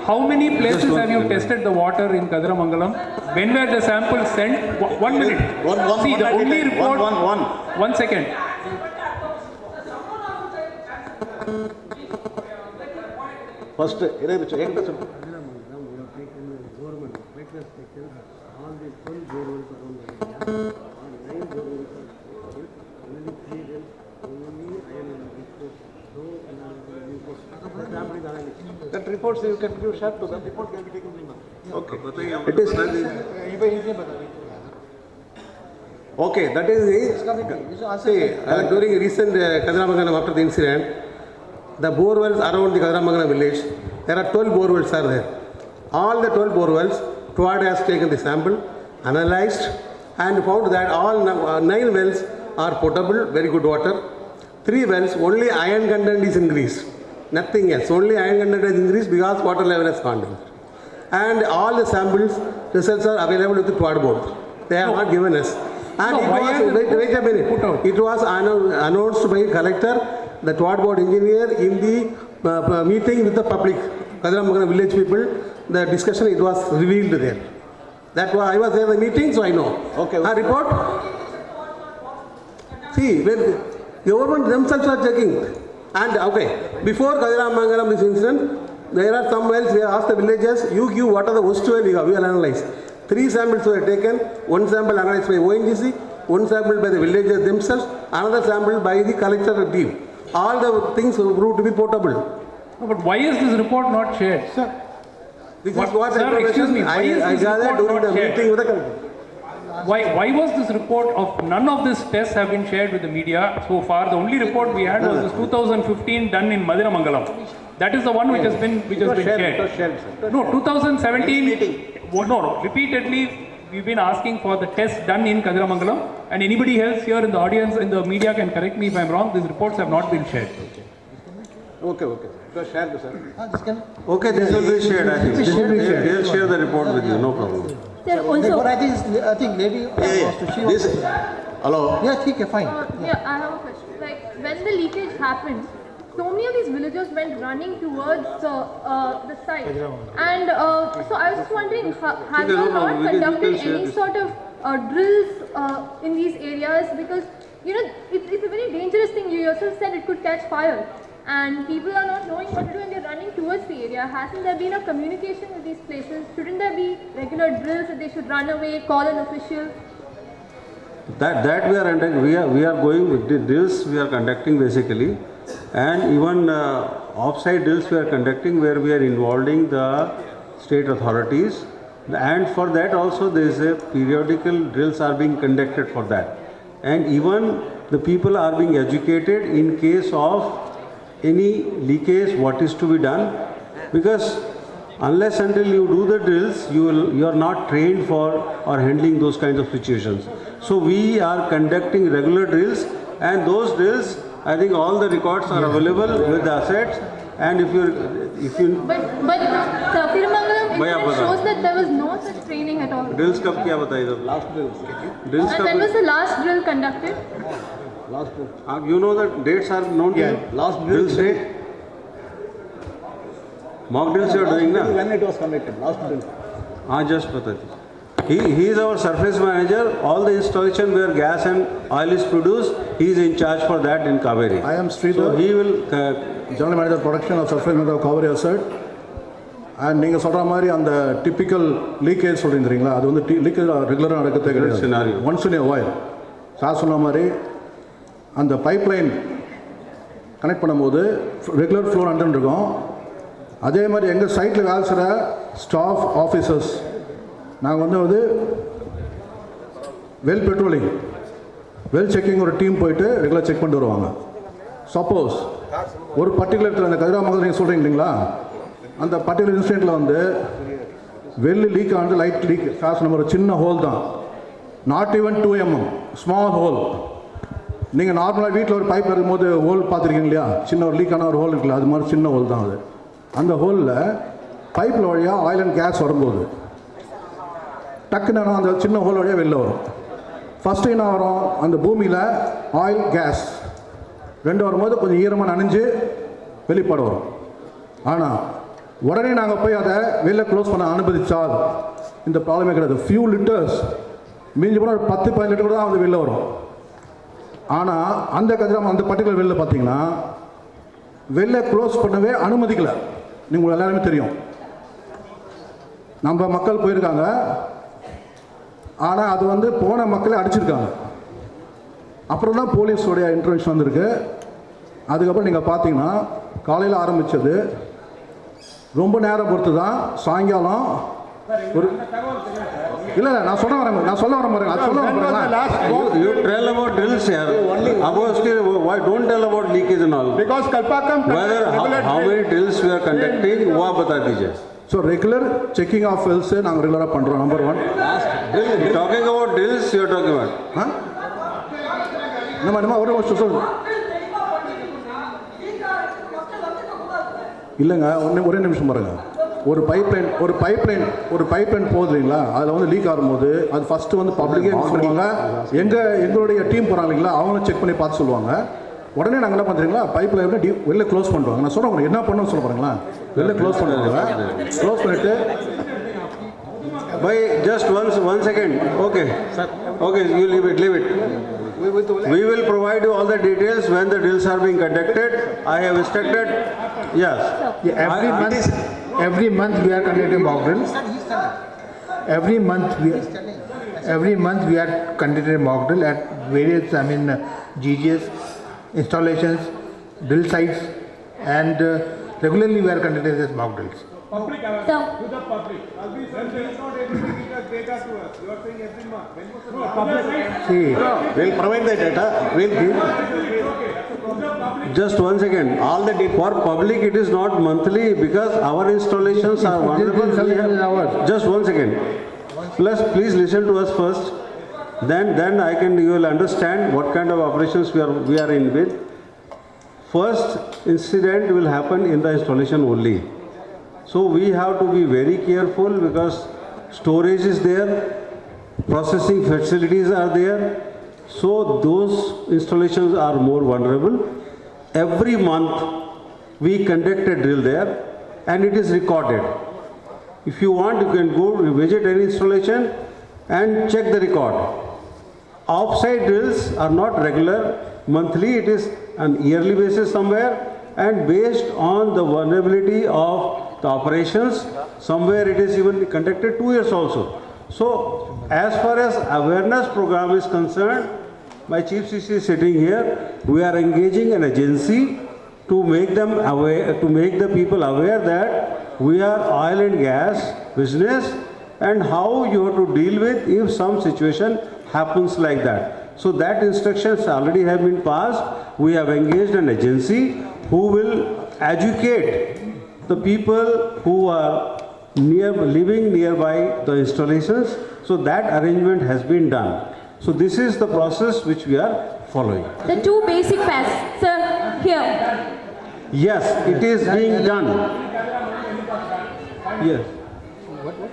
how many places have you tested the water in Kadiramangalam? When were the samples sent? 1 minute. See, the only report. One second. First, that reports you can give share to them. Report can be taken from them. Okay. It is. Okay, that is the. See, during recent Kadiramangalam after the incident, the bore wells around the Kadiramangalam village, there are 12 bore wells are there. All the 12 bore wells, TWAD has taken the sample, analyzed, and found that all 9 wells are potable, very good water. 3 wells, only iron content is increased. Nothing else. Only iron content is increased because water level has gone down. And all the samples results are available with the TWAD board. They have not given us. And No, it why was, are they wait a minute. It was announced by collector, the TWAD board engineer in the meeting with the public, Kadiramangalam village people. The discussion, it was revealed there. That was, I was there in the meeting, so I know. Okay. Report. See, when the government themselves are checking. And okay, before Kadiramangalam this incident, there are some wells, we asked the villagers, you give what are the worst well you have, we will analyze. 3 samples were taken, 1 sample analyzed by Ongc, 1 sample by the villagers themselves, another sample by the collector team. All the things proved to be potable. No, but why is this report not shared? Sir, this is what sir, excuse me, why is I this gathered report during the not shared? meeting with the collector. Why was this report of none of these tests have been shared with the media so far? The only report we had was this 2015 done in Madiramangalam. That is the one which has been shared. No, 2017. No, repeatedly we've been asking for the tests done in Kadiramangalam, and anybody else here in the audience, in the media can correct me if I'm wrong. These reports have not been shared. Okay. It was shared, sir. Okay, this will be shared, I think. They'll share the report with you, no problem. Sir, also, I think maybe Hello. Yeah, okay, fine. Yeah, I have a question. Like, when the leakage happened, so many of these villagers went running towards the site. And so I was just wondering, have you not conducted any sort of drills in these areas? Because, you know, it's a very dangerous thing. You yourself said it could catch fire. And people are not knowing what to do and they're running towards the area. Hasn't there been a communication with these places? Shouldn't there be regular drills that they should run away, call an official? That we are going with the drills we are conducting basically, and even offsite drills we are conducting where we are involving the state authorities, and for that also there is a periodical drills are being conducted for that, and even the people are being educated in case of any leakage what is to be done, because unless until you do the drills you are not trained for or handling those kinds of situations. So we are conducting regular drills, and those drills I think all the records are available with the assets, and if you But Kadiramangalam incident shows that there was no such training at all. drills kab kiya bataiye last drills And when was the last drill conducted? last drill you know the dates are known to you? Last drills date mock drills you are doing na When it was conducted, last drill. Just bata he is our surface manager. All the installation where gas and oil is produced, he is in charge for that in Kaveri. I am Sridhar, so he will General Manager Production of Surface Manager of Kaveri Asset. And நீங்கள் சொல்கிற மாதிரி அந்த typical leakage சொல்கிறீங்களா, அது வந்து leakage ரெகுலராக நடக்கிறதே கிடையாது. ஒன்ஸ் இன் ஏ வாயில் சார் சொன்ன மாதிரி அந்த பைப்லைன் கனெக்ட் பண்ணும்போது ரெகுலர் ஃப்ளோ அண்டர் இருக்கும். அதே மாதிரி எங்கள் சைட்டில் வேலை செய்கிற ஸ்டாஃப் ஆஃபீஸர்ஸ் நாங்கள் வந்து வெல் பெட்ரோலிங் வெல் செக்கிங் ஒரு டீம் போயிட்டு ரெகுலர் செக் பண்ணிட்டு வருவாங்க. சப்போஸ் ஒரு பர்டிகுலர் அந்த கதிராமங்கலம் நீங்கள் சொல்கிறீங்க இல்லைங்களா, அந்த பர்டிகுலர் இன்சிடெண்ட்டில் வந்து வெல் லீக் ஆனது லைட் லீக் காசு நம்ம ஒரு சின்ன ஹோல் தான், not even 2 mm small whole. நீங்கள் நார்மலாக வீட்டில் ஒரு பைப் இருக்கும்போது ஹோல் பார்த்துருக்கீங்க இல்லையா, சின்ன ஒரு லீக்கான ஒரு ஹோல் இருக்குல்ல, அது மாதிரி சின்ன ஹோல் தான் அது. அந்த ஹோலில் பைப்பில் வழியாக ஆயில் அண்ட் கேஸ் வரும்போது டக்குன்னு அந்த சின்ன ஹோல் வழியாக வெளில வரும். ஃபஸ்ட்டு என்ன வரும், அந்த பூமியில் ஆயில் கேஸ் ரெண்டு வரும்போது கொஞ்சம் ஈரமாக நனைஞ்சு வெளிப்பாடு வரும். ஆனால் உடனே நாங்கள் போய் அதை வெளில க்ளோஸ் பண்ண அனுமதிச்சால் இந்த ப்ராப்ளமே கிடையாது. ஃபியூ லிட்டர்ஸ் மீஞ்சி போனால் ஒரு 10-15 லிட்டர் கூட தான் வந்து வெளில வரும். ஆனால் அந்த கதிராம அந்த பர்டிகுலர் வெளில பார்த்தீங்கன்னா வெளில க்ளோஸ் பண்ணவே அனுமதிக்கலை. நீங்கள் எல்லாருமே தெரியும், நம்ம மக்கள் போயிருக்காங்க, ஆனால் அது வந்து போன மக்களை அடிச்சிருக்காங்க. அப்புறம் தான் போலீஸோடைய இன்டர்வென்ஷன் வந்திருக்கு. அதுக்கப்புறம் நீங்கள் பார்த்தீங்கன்னா காலையில் ஆரம்பித்தது ரொம்ப நேரம் பொறுத்து தான் சாயங்காலம் ஒரு இல்லை நான் சொல்ல வரேன் அது சொல்ல வரேன். You tell about drills here. Why don't tell about leakage and all? Because Kalpakkam how many drills we are conducting, वो बता दीजिए. So regular checking of wells நாங்கள் ரெகுலராக பண்ணுறோம். Number 1. Talking about drills, you are talking about. நம்ம ஒரு வருஷம் சொல்லு இல்லைங்க, ஒரே நிமிஷம் பாருங்க. ஒரு பைப்லைன் போகுது இல்லைங்களா, அதில் வந்து லீக் ஆகும்போது அது ஃபஸ்ட்டு வந்து பப்ளிக்கே சொல்லுவாங்க, எங்களுடைய டீம் போகிறாங்க இல்லைங்களா, அவங்களும் செக் பண்ணி பார்த்து சொல்லுவாங்க. உடனே நாங்கள் என்ன பண்ணுறீங்களா, பைப்பில் எப்படி வெளில க்ளோஸ் பண்ணுவாங்க. நான் சொல்கிறேன் என்ன பண்ணணும்னு சொல்ல போகிறீங்களா, வெளில க்ளோஸ் பண்ணுவாங்க. க்ளோஸ் பண்ணிவிட்டு By just one second. Okay. Okay, you leave it. We will provide you all the details when the drills are being conducted. I have instructed. Yes. Yeah, every month we are conducting mock drills. Every month we are conducting mock drill at various, GGS installations, drill sites, and regularly we are conducting these mock drills. Public awareness to the public. Albi sir is not able to give the data to us. You are saying every month. When was the last? See, We'll provide the data. We'll give. Just 1 second. For public, it is not monthly because our installations are vulnerable. Just 1 second. Plus, please listen to us first. Then you will understand what kind of operations we are in with. First incident will happen in the installation only. So we have to be very careful because storage is there, processing facilities are there. So those installations are more vulnerable. Every month we conduct a drill there and it is recorded. If you want, you can go visit any installation and check the record. Offsite drills are not regular, monthly, it is an yearly basis somewhere, and based on the vulnerability of the operations, somewhere it is even conducted 2 years also. So as far as awareness program is concerned, my chief CC is sitting here, we are engaging an agency to make them aware, to make the people aware that we are oil and gas business and how you have to deal with if some situation happens like that. So that instructions already have been passed. We have engaged an agency who will educate the people who are living nearby the installations. So that arrangement has been done. So this is the process which we are following. The two basic paths, sir, here. Yes, it is being done. Yes.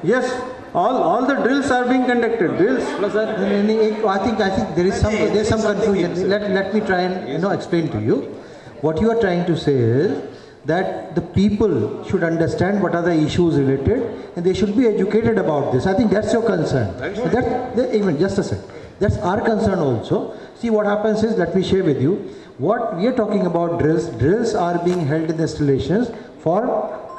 Yes, all the drills are being conducted. Drills. I think there is some confusion. Let me try and explain to you. What you are trying to say is that the people should understand what are the issues related and they should be educated about this. I think that's your concern. Even just a sec. That's our concern also. See, what happens is, let me share with you, what we are talking about drills. Drills are being held in the installations for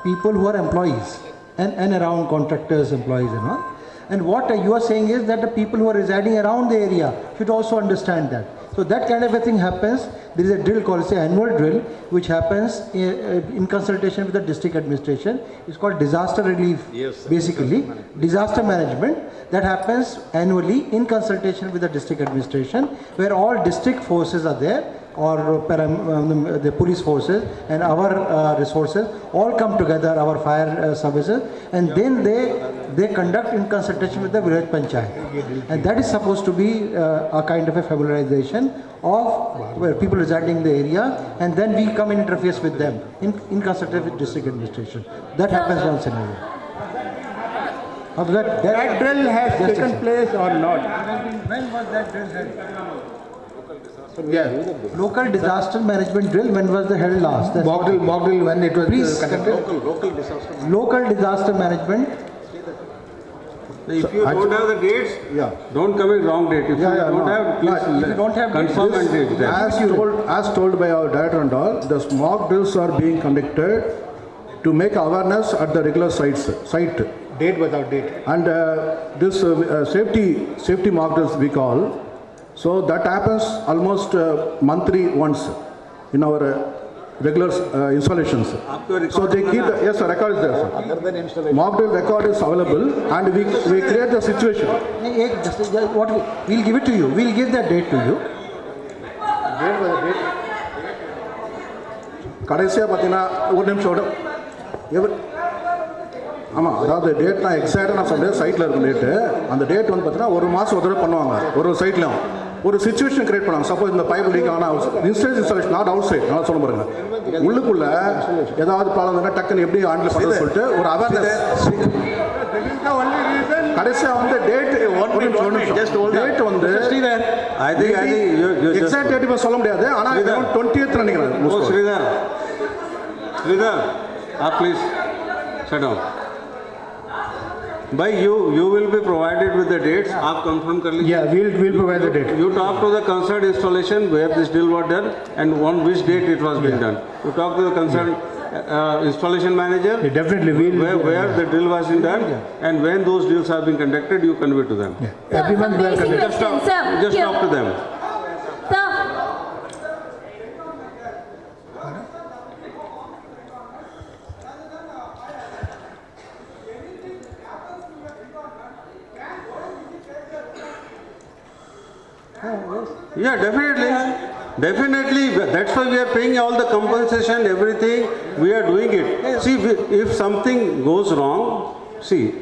people who are employees and around contractors, employees and all. And what you are saying is that the people who are residing around the area should also understand that. So that kind of a thing happens. There is a drill called annual drill, which happens in consultation with the district administration. It's called disaster relief, basically disaster management. That happens annually in consultation with the district administration, where all district forces are there, or the police forces and our resources all come together, our fire services, and then they conduct in consultation with the village panchayat. And that is supposed to be a kind of a familiarization of where people residing in the area, and then we come in interface with them in consultation with district administration. That happens once in a year. That drill has taken place or not? When was that drill held? Yeah. Local disaster management drill, when was the held last? Mock drill when it was conducted? Local disaster management. If you don't have the dates, don't come in wrong date. If you don't have, confirm and date. As told by our director and all, the mock drills are being conducted to make awareness at the regular site. Date without date. And this safety mock drills we call. So that happens almost monthly once in our regular installations. So they keep the, yes, sir, record is there, sir. Other than installation. Mock drill record is available, and we create the situation. We'll give it to you. We'll give that date to you. Date by the date. கடைசியாக பார்த்தீங்கன்னா ஒரு நிமிஷம் ஆமாம், அதாவது date நான் எக்ஸாக்டாக நான் சொல்கிறேன், சைட்டில் இருக்கும் டேட்டு. அந்த டேட் வந்து பார்த்தீங்கன்னா ஒரு மாதம் ஒரு தடவை பண்ணுவாங்க. ஒரு சைட்லையும் ஒரு சுச்சுவேஷன் கிரியேட் பண்ணுவாங்க. சப்போஸ் இந்த பைப் லீக் ஆனால் இன்ஸ்டலேஷன் நாட் அவுட் சைட், நான் சொல்ல பாருங்க, உள்ளுக்குள்ள ஏதாவது ப்ராப்ளம் இருந்தால் டக்குன்னு எப்படி ஹேண்டில் பண்ணுறது சொல்லிட்டு ஒரு அவேர்னஸ். கடைசியாக வந்து டேட் டேட் வந்து எக்ஸாக்ட் டேட் இப்போ சொல்ல முடியாது, ஆனால் 20th நினைக்கிறேன். Sridhar, please sit down. By you will be provided with the dates. आप confirm कर लीजिए. Yeah, we'll provide the date. You talk to the concerned installation where this drill was done and on which date it was being done. You talk to the concerned installation manager. Yeah, definitely, where the drill was being done and when those drills have been conducted, you convey to them. Every month we are conducting. Just talk to them. Yeah, definitely. Definitely. That's why we are paying all the compensation, everything. We are doing it. See, if something goes wrong, see.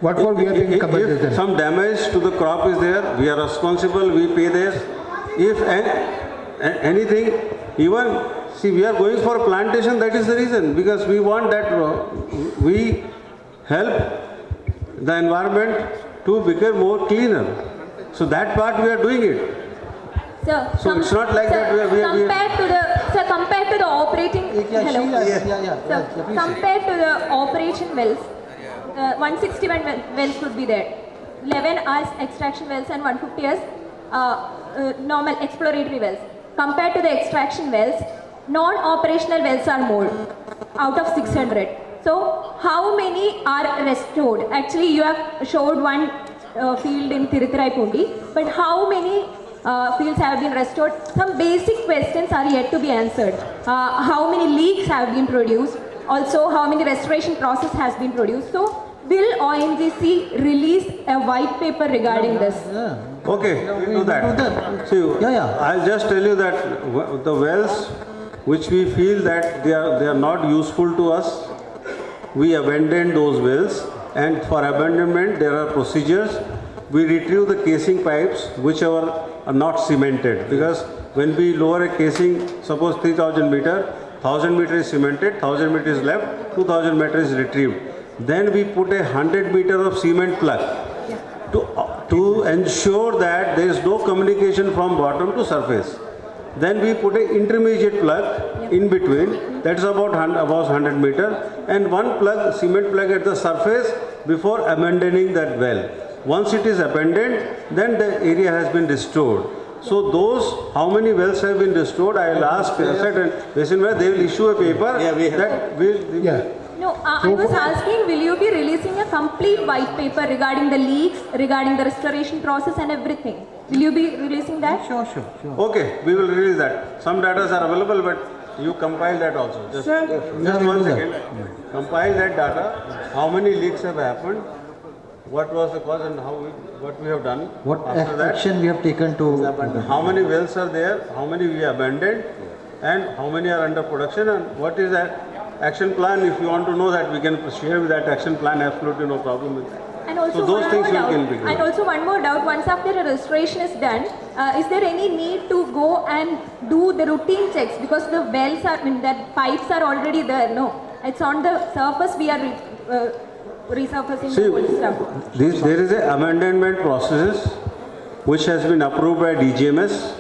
What for we are taking compensation? If some damage to the crop is there, we are responsible, we pay this. If anything, even, see, we are going for plantation, that is the reason. Because we want that, we help the environment to become more cleaner. So that part we are doing it. Sir, so it's not like that we are compared to the operating compared to the operation wells, 161 wells would be there. 11 as extraction wells and 150 as normal exploratory wells. Compared to the extraction wells, non-operational wells are more out of 600. So how many are restored? Actually, you have showed one field in Tirutiraipudi, but how many fields have been restored? Some basic questions are yet to be answered. How many leaks have been produced? Also, how many restoration process has been produced? So, will ONGC release a white paper regarding this? Okay, we'll do that. See, I'll just tell you that the wells which we feel that they are not useful to us, we abandon those wells, and for abandonment there are procedures. We retrieve the casing pipes whichever are not cemented, because when we lower a casing, suppose 3000 meter, 1000 meter is cemented, 1000 meter is left, 2000 meter is retrieved. Then we put a 100 meter of cement plug to ensure that there is no communication from bottom to surface. Then we put an intermediate plug in between, that is about 100 meter, and one plug, cement plug at the surface before abandoning that well. Once it is abandoned, then the area has been restored. So those, how many wells have been restored, I will ask Basin where they will issue a paper that will... No, I was asking, will you be releasing a complete white paper regarding the leaks, regarding the restoration process and everything? Will you be releasing that? Sure. Okay, we will release that. Some data are available, but you compile that also. Just 1 second. Compile that data. How many leaks have happened? What was the cause and what we have done? What action we have taken to... How many wells are there? How many we abandoned? And how many are under production? And what is that action plan? If you want to know that, we can share with that action plan. Absolutely no problem with that. And also, so those things can be given. And also one more doubt, once after a restoration is done, is there any need to go and do the routine checks? Because the wells are, the pipes are already there, no? It's on the surface, we are resurfacing the old stuff. There is an amendment process which has been approved by DGMS,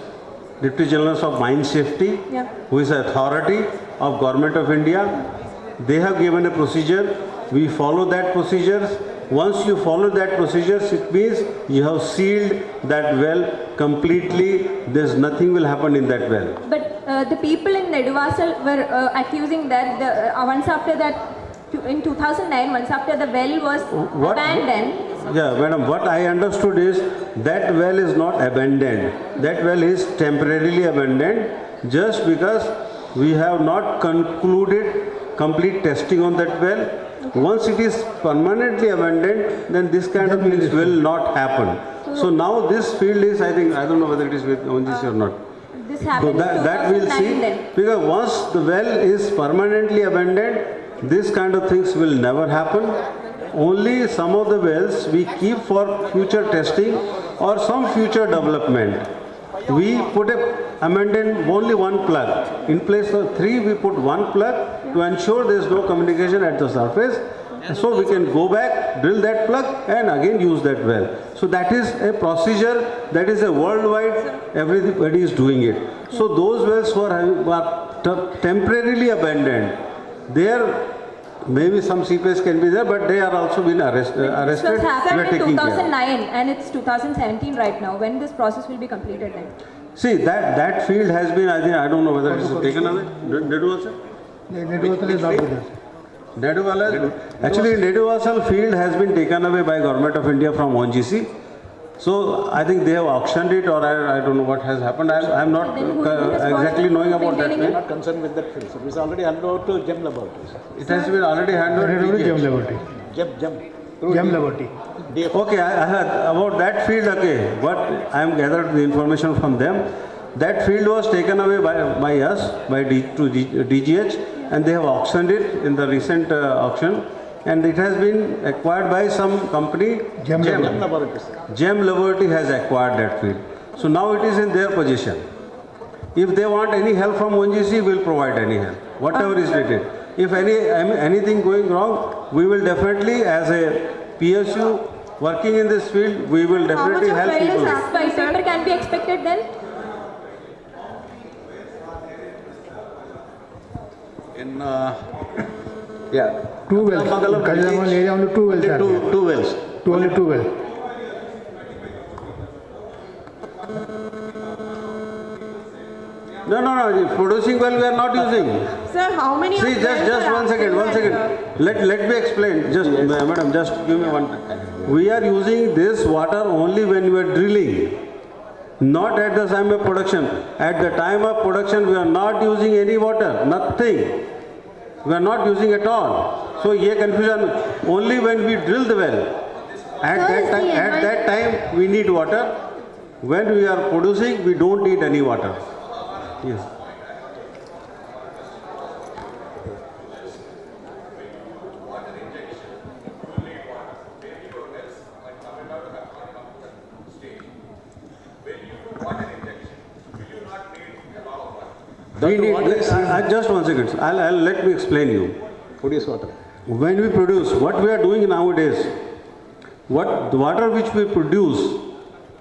Deputy General of Mine Safety, who is the authority of Government of India. They have given a procedure. We follow that procedures. Once you follow that procedures, it means you have sealed that well completely. There's nothing will happen in that well. But the people in Neduvasal were accusing that once after that, in 2009, once after the well was abandoned. Yeah, madam, what I understood is that well is not abandoned. That well is temporarily abandoned just because we have not concluded complete testing on that well. Once it is permanently abandoned, then this kind of things will not happen. So now this field is, I think, I don't know whether it is with Ongc or not. This happened so that we'll see. then. Because once the well is permanently abandoned, this kind of things will never happen. Only some of the wells we keep for future testing or some future development. We put only one plug. In place of 3, we put one plug to ensure there is no communication at the surface. So we can go back, drill that plug and again use that well. So that is a procedure, that is a worldwide, everybody is doing it. So those wells who are temporarily abandoned, their Maybe some CPS can be there, but they are also been arrested. This was We are happened in taking care. 2009 and it's 2017 right now. When this process will be completed then? See, that field has been, I think, I don't know whether it is taken away. Neduvasal? Neduvasal is not with us. Neduvasal? Actually, Neduvasal field has been taken away by Government of India from Ongc. So I think they have auctioned it, or I don't know what has happened. I am not exactly knowing about that. We are not concerned with that field. So it is already handed over to GEM Laboratories. It has been already handed over to Gem Laboratory. Gem Laboratory. Okay, I heard about that field. Okay, what I am gathered the information from them. That field was taken away by us, to DGH, and they have auctioned it in the recent auction. And it has been acquired by some company. Gem Laboratories. Gem Laboratory has acquired that field. So now it is in their possession. If they want any help from ONGC, we will provide any help, whatever is needed. If anything going wrong, we will definitely, as a PSU working in this field, we will definitely help people. How much of white paper can be expected then? In yeah. 2 wells. Kadiramangalam area only 2 wells. Two wells. Only 2 wells. No. Producing well we are not using. Sir, how many? See, just one second. Let me explain. Just, madam, just give me one. We are using this water only when we are drilling. Not at the time of production. At the time of production, we are not using any water. Nothing. We are not using at all. So, ye confusion. Only when we drill the well. At that time, we need water. When we are producing, we don't need any water. Yes. Just 1 second. Let me explain you. Produce water. When we produce, what we are doing nowadays, the water which we produce,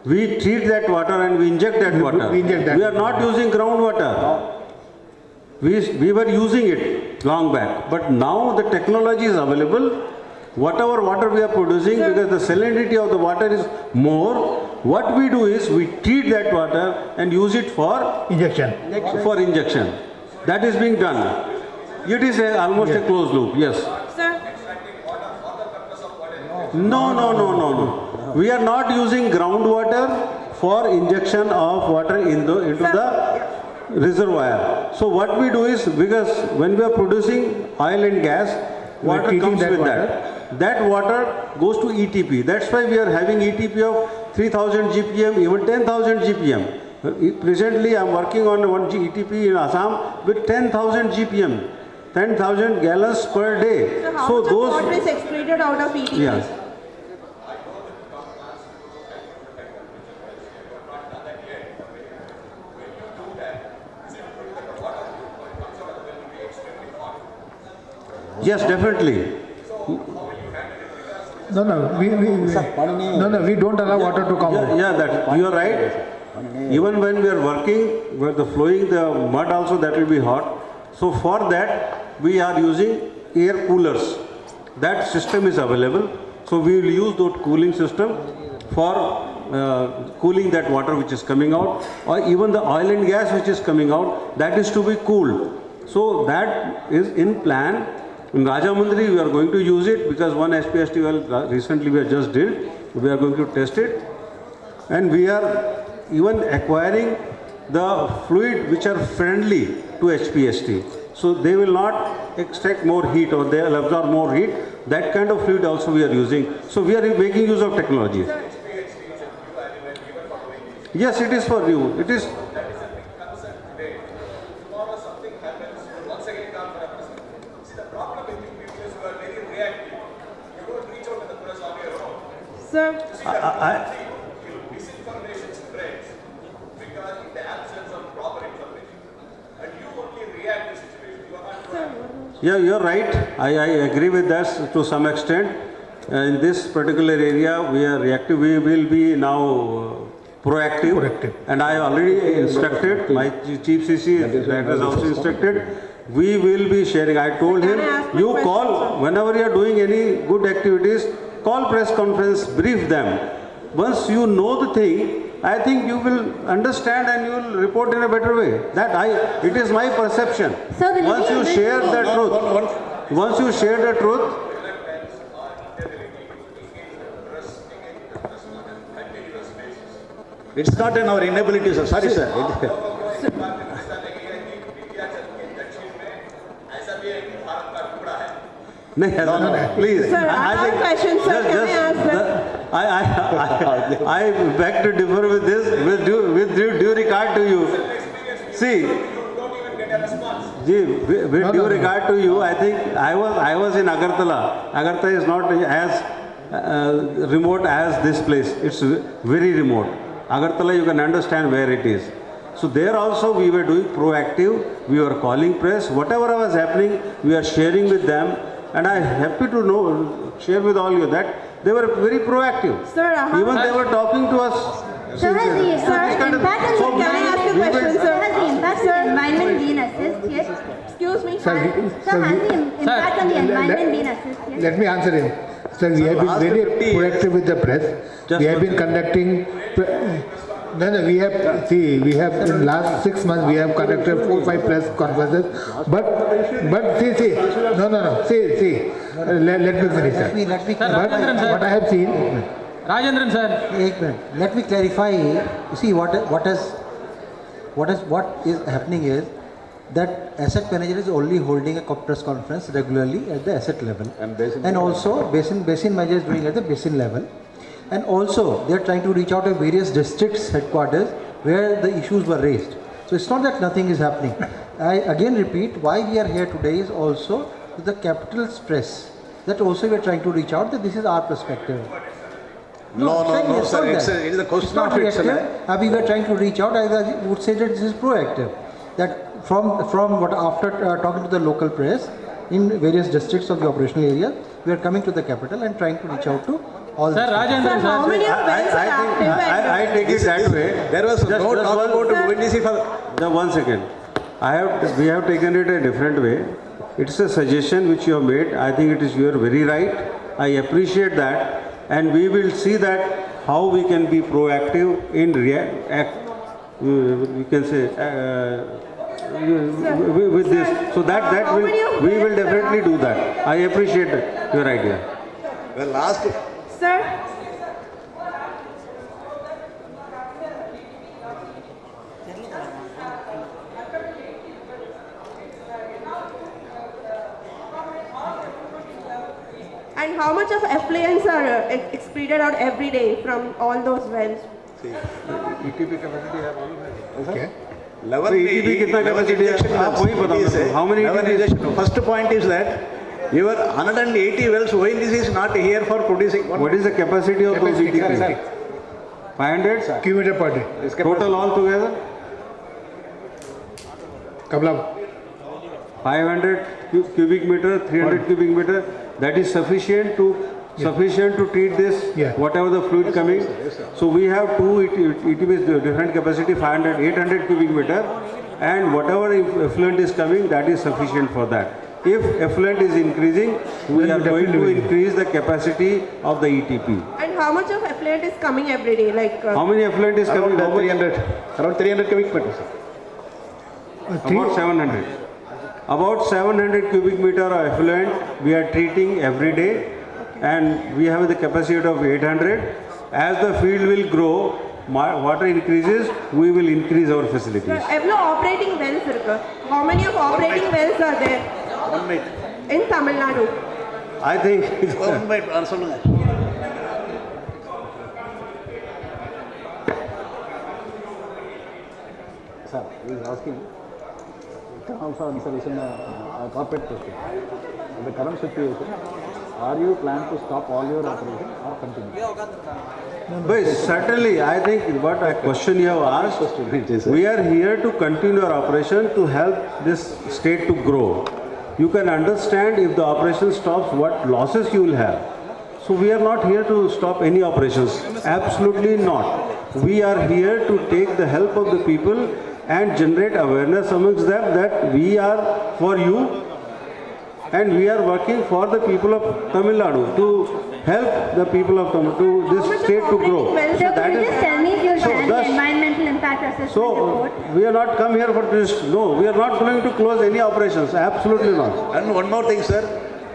we treat that water and we inject that water. We are not using groundwater. We were using it long back, but now the technology is available. Whatever water we are producing, because the salinity of the water is more, what we do is we treat that water and use it for injection. That is being done. It is almost a closed loop. Yes. Sir. No. We are not using groundwater for injection of water into the reservoir. So what we do is, because when we are producing oil and gas, water comes with that. That water goes to ETP. That's why we are having ETP of 3000 GPM, even 10,000 GPM. Presently, I am working on one ETP in Assam with 10,000 GPM, 10,000 gallons per day. So how much of water is excreted out of ETP? Yes. Yes, definitely. No, we don't allow water to come out. Yeah, that you are right. Even when we are working, where the flowing the mud also, that will be hot. So for that, we are using air coolers. That system is available. So we will use that cooling system for cooling that water which is coming out, or even the oil and gas which is coming out, that is to be cooled. So that is in plan. In Rajamundri, we are going to use it because one SPST well recently we have just did. We are going to test it, and we are even acquiring the fluid which are friendly to HPST. So they will not extract more heat, or they will absorb more heat. That kind of fluid also we are using. So we are making use of technology. Yes, it is for you. It is. Sir. Misinformation spreads because in the absence of proper information, and you only react to situation. You are not. Yeah, you are right. I agree with that to some extent. In this particular area, we are reactive. We will be now proactive. And I already instructed, my chief CC that has also instructed. We will be sharing. I told him ask my You question, call, sir. whenever you are doing any good activities, call press conference, brief them. Once you know the thing, I think you will understand and you will report in a better way. It is my perception. Sir, will Once you share the truth, once you share the truth, It's not in our inability, sir. Sorry, sir. no, please. Sir, I have a question, sir. Can I ask that? I beg to differ with this, with due regard to you. See, with due regard to you, I think I was in Agartala. Agartala is not as remote as this place. It's very remote. Agartala, you can understand where it is. So there also we were doing proactive. We were calling press. Whatever was happening, we are sharing with them. And I am happy to share with all you that they were very proactive. Sir, Even they were talking to us. So has the impact on the Can I ask a question, sir? Has the impact on the environment been assessed yet? Excuse me. Sir, has the impact on the environment been assessed yet? Let me answer him. Sir, we have been very proactive with the press. We have been conducting. We have in last 6 months we have conducted 4-5 press conferences. But see, no. See, let me finish. Sir. But what I have seen. Rajendran sir. Let me clarify. You see what is happening is that asset manager is only holding a press conference regularly at the asset level, and also basin manager is doing at the basin level, and also they are trying to reach out to various districts headquarters where the issues were raised. So it's not that nothing is happening. I again repeat, why we are here today is also with the capital stress, that also we are trying to reach out that this is our perspective. No, sir. It is a question of reactive. We were trying to reach out. I would say that this is proactive. That from what after talking to the local press in various districts of the operational area, we are coming to the capital and trying to reach out to all. Sir, Rajendran, How many of wells are active? I take it that way. There was no talk about ONGC for. Just 1 second. We have taken it a different way. It's a suggestion which you have made. I think you are very right. I appreciate that. And we will see that how we can be proactive in we can say with this. So we will definitely do that. I appreciate your idea. The last. Sir. And how much of effluents are excreted out every day from all those wells? ETP capacity have all. Okay. Level ETP कितना capacity है? आप वही बताओ. How many ETP? First point is that your 180 wells, ONGC is not here for producing. What is the capacity of those ETP? 500 cubic meter per day. Total all together? Kabla. 500 cubic meter, 300 cubic meter. That is sufficient to treat this, whatever the fluid coming. So we have two ETPs, different capacity, 500, 800 cubic meter, and whatever effluent is coming, that is sufficient for that. If effluent is increasing, we are going to increase the capacity of the ETP. And how much of effluent is coming every day? How many effluent is coming? Around 300 cubic meters. About 700. About 700 cubic meter of effluent we are treating every day, and we have the capacity of 800. As the field will grow, water increases, we will increase our facilities. Sir, operating wells, how many of operating wells are there in Tamil Nadu? I think. Sir, he is asking. Can also answer this in a corporate question. In the current situation, are you plan to stop all your operations or continue? But certainly, I think what a question you have asked, we are here to continue our operation to help this state to grow. You can understand if the operation stops, what losses you will have. So we are not here to stop any operations. Absolutely not. We are here to take the help of the people and generate awareness amongst them that we are for you and we are working for the people of Tamil Nadu to help the people of Tamil to this state to grow. Sir, could you just tell me if you ran the environmental impact assessment report? We are not come here for this. No, we are not going to close any operations. Absolutely not. And one more thing, sir.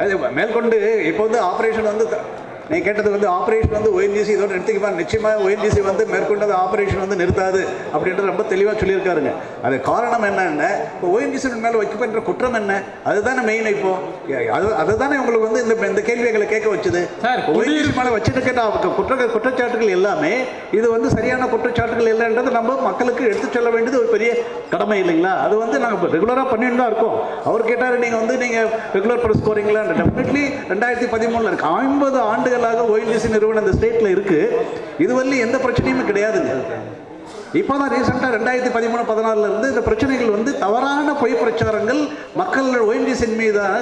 அது மேற்கொண்டு இப்போ வந்து operation வந்து நீங்கள் கேட்டது வந்து operation வந்து ONGC இதோட நிறுத்திக்குமா, நிச்சயமாக ONGC வந்து மேற்கொண்டது ஆப்ரேஷன் வந்து நிறுத்தாது அப்படின்றது ரொம்ப தெளிவாக சொல்லியிருக்காருங்க. அது காரணம் என்னென்ன, இப்போ ONGC மேலே வைக்கப்படுற குற்றம் என்ன, அதுதானே மெயின். இப்போ அதுதானே உங்களுக்கு வந்து இந்த கேள்விகளை கேட்க வச்சுது. ONGC மேலே வச்சுட்டு கேட்ட குற்றச்சாட்டுகள் எல்லாமே இது வந்து சரியான குற்றச்சாட்டுகள் இல்லைன்றது நம்ம மக்களுக்கு எடுத்து சொல்ல வேண்டியது ஒரு பெரிய கடமை இல்லைங்களா. அது வந்து நாங்கள் ரெகுலராக பண்ணிட்டு தான் இருக்கோம். அவர் கேட்டார் நீங்கள் ரெகுலர் ப்ரெஸ் போகிறீங்களா, டெஃபினெட்லி 2013 இருக்கு. 50 ஆண்டுகளாக ONGC நிறுவனம் இந்த ஸ்டேட்ல இருக்கு. இதுவரை எந்த பிரச்சனையும் கிடையாதுங்க. இப்போதான் ரீசெண்டாக 2013-14 இருந்து இந்த பிரச்சனைகள் வந்து தவறான பொய் பிரச்சாரங்கள் மக்கள் ONGC மீதான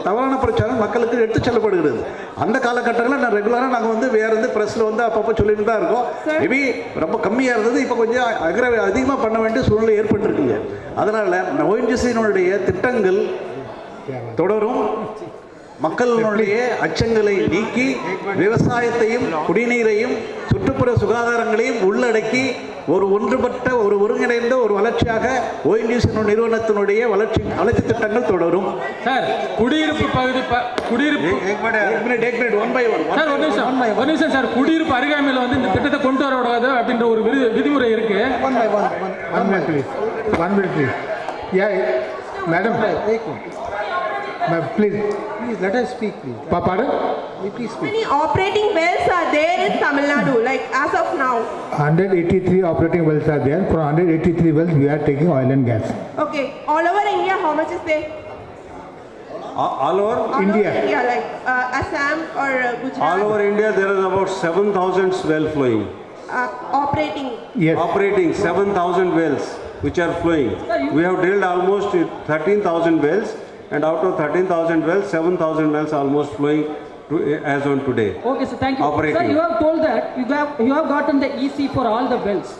தவறான பிரச்சாரம் மக்களுக்கு எடுத்து செல்லப்படுகிறது. அந்த காலகட்டங்களில் நான் ரெகுலராக நாங்கள் வந்து வேறு வந்து ப்ரெஸ்ஸில் வந்து அப்பப்போ சொல்லிட்டு தான் இருக்கோம். மேபி ரொம்ப கம்மியாக இருந்தது, இப்போ கொஞ்சம் அதிகமாக பண்ண வேண்டிய சூழ்நிலை ஏற்பட்டுருக்குங்க. அதனால் ONGC-னுடைய திட்டங்கள் தொடரும். மக்களுடைய அச்சங்களை நீக்கி விவசாயத்தையும் குடிநீரையும் சுற்றுப்புற சுகாதாரங்களையும் உள்ளடக்கி ஒரு ஒன்றுபட்ட ஒரு ஒருங்கிணைந்த ஒரு வளர்ச்சியாக ONGC நிறுவனத்தினுடைய வளர்ச்சி திட்டங்கள் தொடரும். சார், குடியிருப்பு பகுதி குடியிருப்பு ஒரு நிமிஷம் சார், குடியிருப்பு அருகாமையில் வந்து இந்த திட்டத்தை கொண்டு வரக்கூடாது அப்படின்ற ஒரு விதிமுறை இருக்கு. One minute, please. Yeah, madam. Please, let us speak, please. Pardon? Please speak. How many operating wells are there in Tamil Nadu, like as of now? 183 operating wells are there. For 183 wells, we are taking oil and gas. Okay, all over India, how much is there? All over India. Over India, like Assam or Gujarat? All over India, there is about 7,000 well flowing. Operating. Yes. Operating 7,000 wells which are flowing. We have drilled almost 13,000 wells. And out of 13,000 wells, 7,000 wells almost flowing as on today. Okay, sir, thank you. Operating. Sir, you have told that you have gotten the EC for all the wells.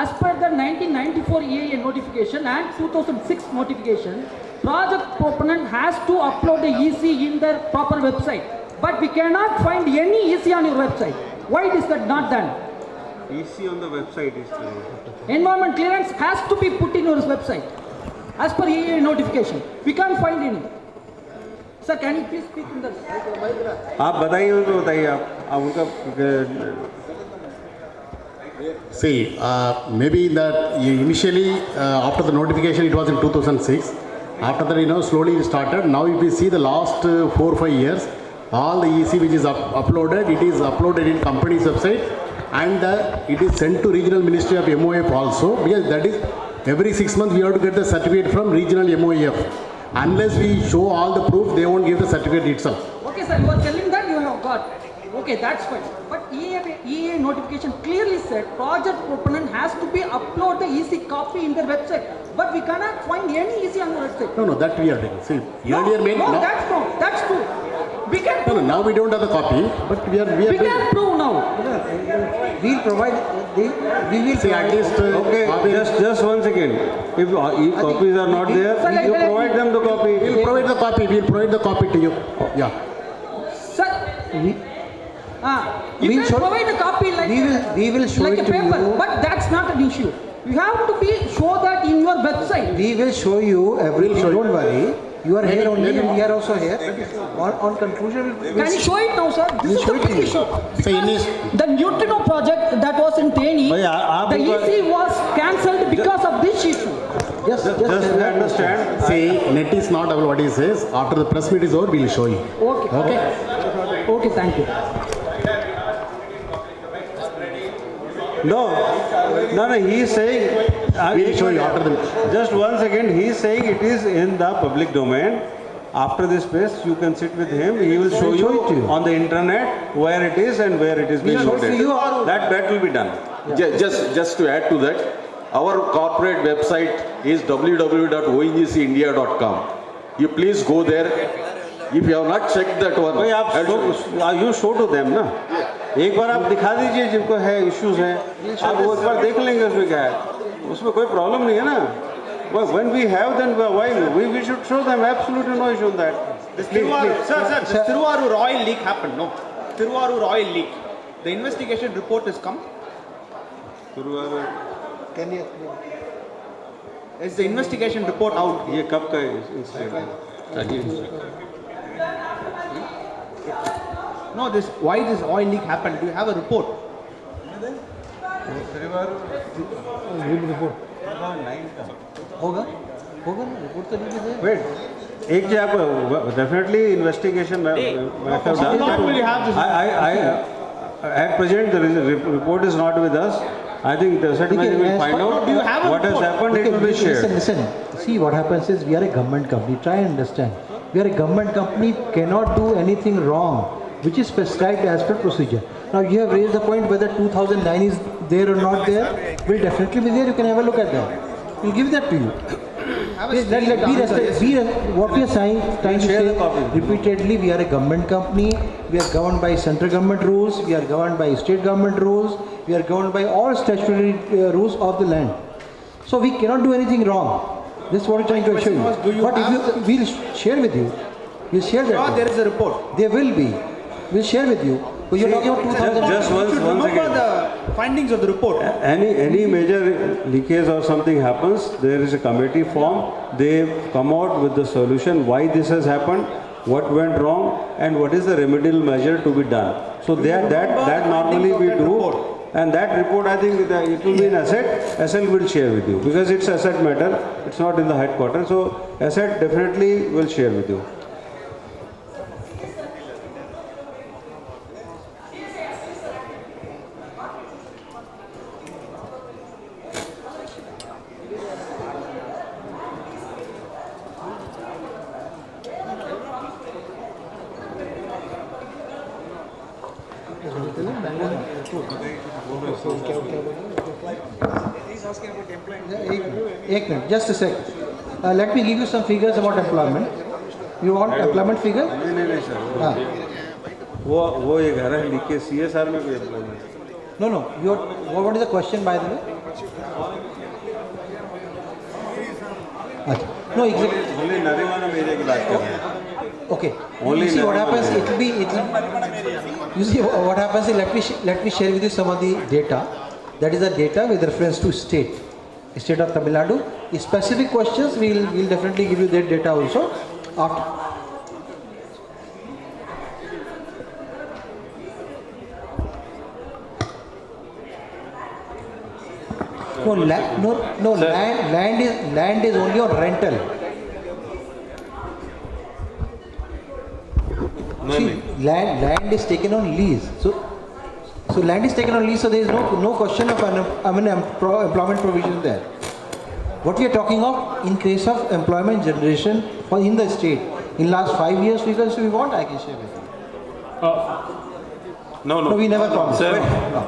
As per the 1994 EIA notification and 2006 notification, project proponent has to upload the EC in their proper website. But we cannot find any EC on your website. Why is that not done? EC on the website is Environment clearance has to be put in your website. As per EIA notification, we can't find any. Sir, can you please speak in the? आप बताइए उनको, बताइए आप उनका. See, maybe that initially after the notification it was in 2006. After that, slowly it started. Now if we see the last 4 or 5 years, all the EC which is uploaded, it is uploaded in company's website, and it is sent to regional ministry of MOF also, because that is every 6 months we have to get the certificate from regional MOF. Unless we show all the proof, they won't give the certificate itself. Okay, sir, you are telling that you have got. Okay, that's fine. But EIA notification clearly said project proponent has to be upload the EC copy in their website. But we cannot find any EC on the website. No, that we are taking. See, earlier made. No, that's wrong. That's true. We can prove. No, now we don't have the copy, but we are. We can prove now. We'll provide. We will see at least. Okay, just one second. If copies are not there, you provide them the copy. We'll provide the copy. We'll provide the copy to you. Yeah. Sir, you can provide a copy like we will show like it a paper, to you. but that's not an issue. You have to show that in your website. We will show you everything. Don't worry. You are here only, and we are also here. On conclusion, can you show it now, sir? This is the big issue. The neutrino project that was in Teni, the EC was cancelled because of this issue. Just understand. See, net is not what he says. After the press meet is over, we will show you. Okay. Okay, thank you. No, he is saying. We'll show you after the. Just one second. He is saying it is in the public domain. After this press, you can sit with him. He will show you on the internet where it is and where it is being loaded. That will be done. Just to add to that, our corporate website is www.ongcindia.com. You please go there. If you have not checked that one, you show to them, ना? एक बार आप दिखा दीजिए जिनको है issues हैं, आप वो एक बार देख लेंगे उसमें क्या है, उसमें कोई प्रॉब्लम नहीं है ना. Well, when we have, then why we should show them absolutely no issue on that. This Tiruvarur oil leak happened, no? Tiruvarur oil leak. The investigation report has come. Can you explain? Is the investigation report out? ये कब का incident? No, why this oil leak happened? Do you have a report? होगा होगा ना report तो नहीं है Wait, एक जो आप definitely investigation How long will you have this? At present the report is not with us. I think the asset manager will find out what has happened. It will be shared. Listen. See, what happens is we are a government company. Try and understand. We are a government company, cannot do anything wrong, which is prescribed as per procedure. Now you have raised the point whether 2009 is there or not there. Will definitely be there. You can have a look at that. We'll give that to you. What we are trying to say repeatedly, we are a government company. We are governed by central government rules. We are governed by state government rules. We are governed by all statutory rules of the land. So we cannot do anything wrong. This is what I'm trying to assure you. But if we'll share with you. We'll share that. There is a report. There will be. We'll share with you. But you're talking about 2000. Just once Remember again. the findings of the report. Any major leakage or something happens, there is a committee formed. They come out with the solution why this has happened, what went wrong, and what is the remedial measure to be done. So that normally we do. And that report, I think it will be an asset. Asset will share with you because it's asset matter. It's not in the headquarters. So asset definitely will share with you. एक minute, just a sec. Let me give you some figures about employment. You want employment figure? नहीं sir. हाँ. वो ये घर है leakage CSR में कोई employment. No. What is the question, by the way? No, exactly. Only Nariman area की बात कर रहे हैं. Okay. Only you see what Nariman happens? You see what happens is let me share with you some of the data. That is the data with reference to state of Tamil Nadu. Specific questions we'll definitely give you that data also. After. Land is only on rental. See, land is taken on lease. So land is taken on lease. So there is no question of employment provision there. What we are talking of in case of employment generation in the state in last 5 years figures we want, I can share with you. No, we never promised. No.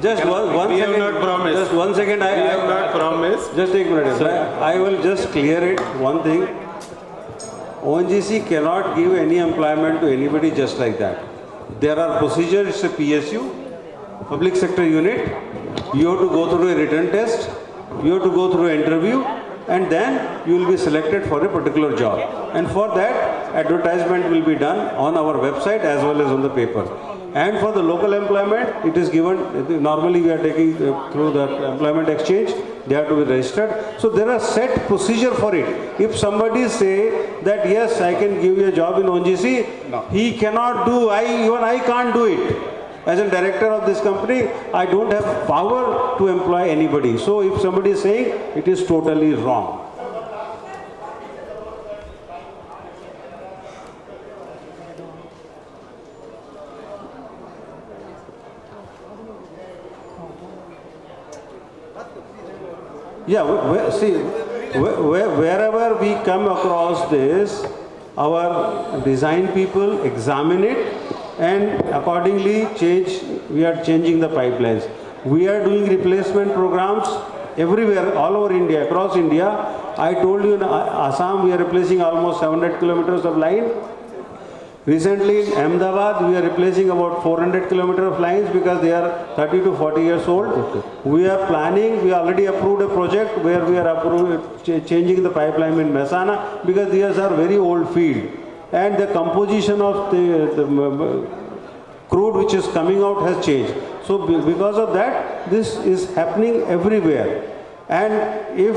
Just one we second. have not promised. Just 1 second. We have not promised. Just take a minute. Sir. I will just clear it. One thing. ONGC cannot give any employment to anybody just like that. There are procedures. It's a PSU, public sector unit. You have to go through a written test. You have to go through an interview, and then you will be selected for a particular job. And for that, advertisement will be done on our website as well as on the paper. And for the local employment, it is given, normally we are taking through the employment exchange, they have to be registered. So there are set procedure for it. If somebody say that yes, I can give you a job in ONGC, no. He cannot do, even I can't do it. As a director of this company, I don't have power to employ anybody. So if somebody is saying, it is totally wrong. Yeah, wherever we come across this, our design people examine it and accordingly we are changing the pipelines. We are doing replacement programs everywhere, all over India, across India. I told you in Assam we are replacing almost 700 kilometers of line. Recently in Ahmedabad, we are replacing about 400 kilometer of lines because they are 30 to 40 years old. We are planning, we already approved a project where we are changing the pipeline in Mehsana because these are very old field. And the composition of the crude which is coming out has changed. So because of that, this is happening everywhere. And if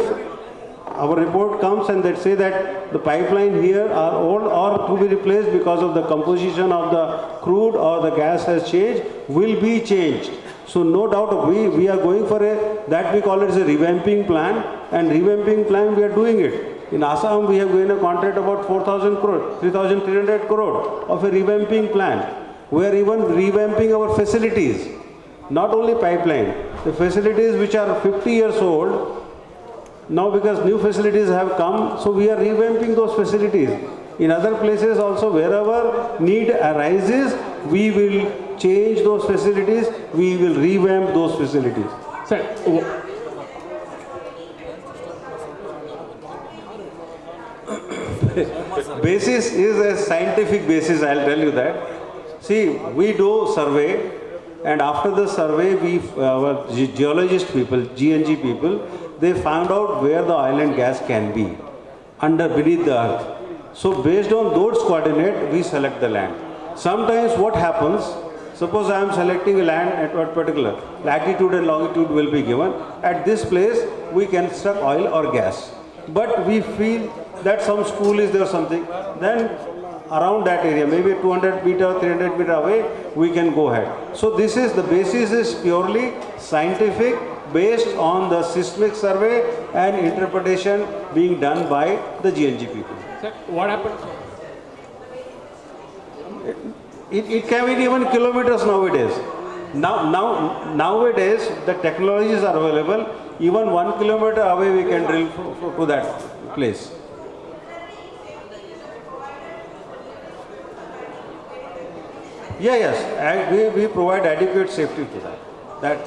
our report comes and they say that the pipeline here are old or to be replaced because of the composition of the crude or the gas has changed, will be changed. So no doubt we are going for that we call it as a revamping plan, and revamping plan we are doing it. In Assam we have given a contract about 4,000 crore, 3,300 crore of a revamping plan. We are even revamping our facilities, not only pipeline, the facilities which are 50 years old. Now because new facilities have come, so we are revamping those facilities. In other places also, wherever need arises, we will change those facilities, we will revamp those facilities. Sir, basis is a scientific basis, I'll tell you that. See, we do survey, and after the survey, our geologist people, G&G people, they found out where the oil and gas can be, beneath the earth. So based on those coordinates, we select the land. Sometimes what happens, suppose I am selecting a land at what particular latitude and longitude will be given. At this place, we can extract oil or gas. But we feel that some school is there or something, then around that area, maybe 200 meter, 300 meter away, we can go ahead. So this is, the basis is purely scientific, based on the seismic survey and interpretation being done by the G&G people. Sir, what happened? It can be even kilometers nowadays. Nowadays, the technologies are available. Even 1 kilometer away we can drill to that place. Yes, we provide adequate safety to that.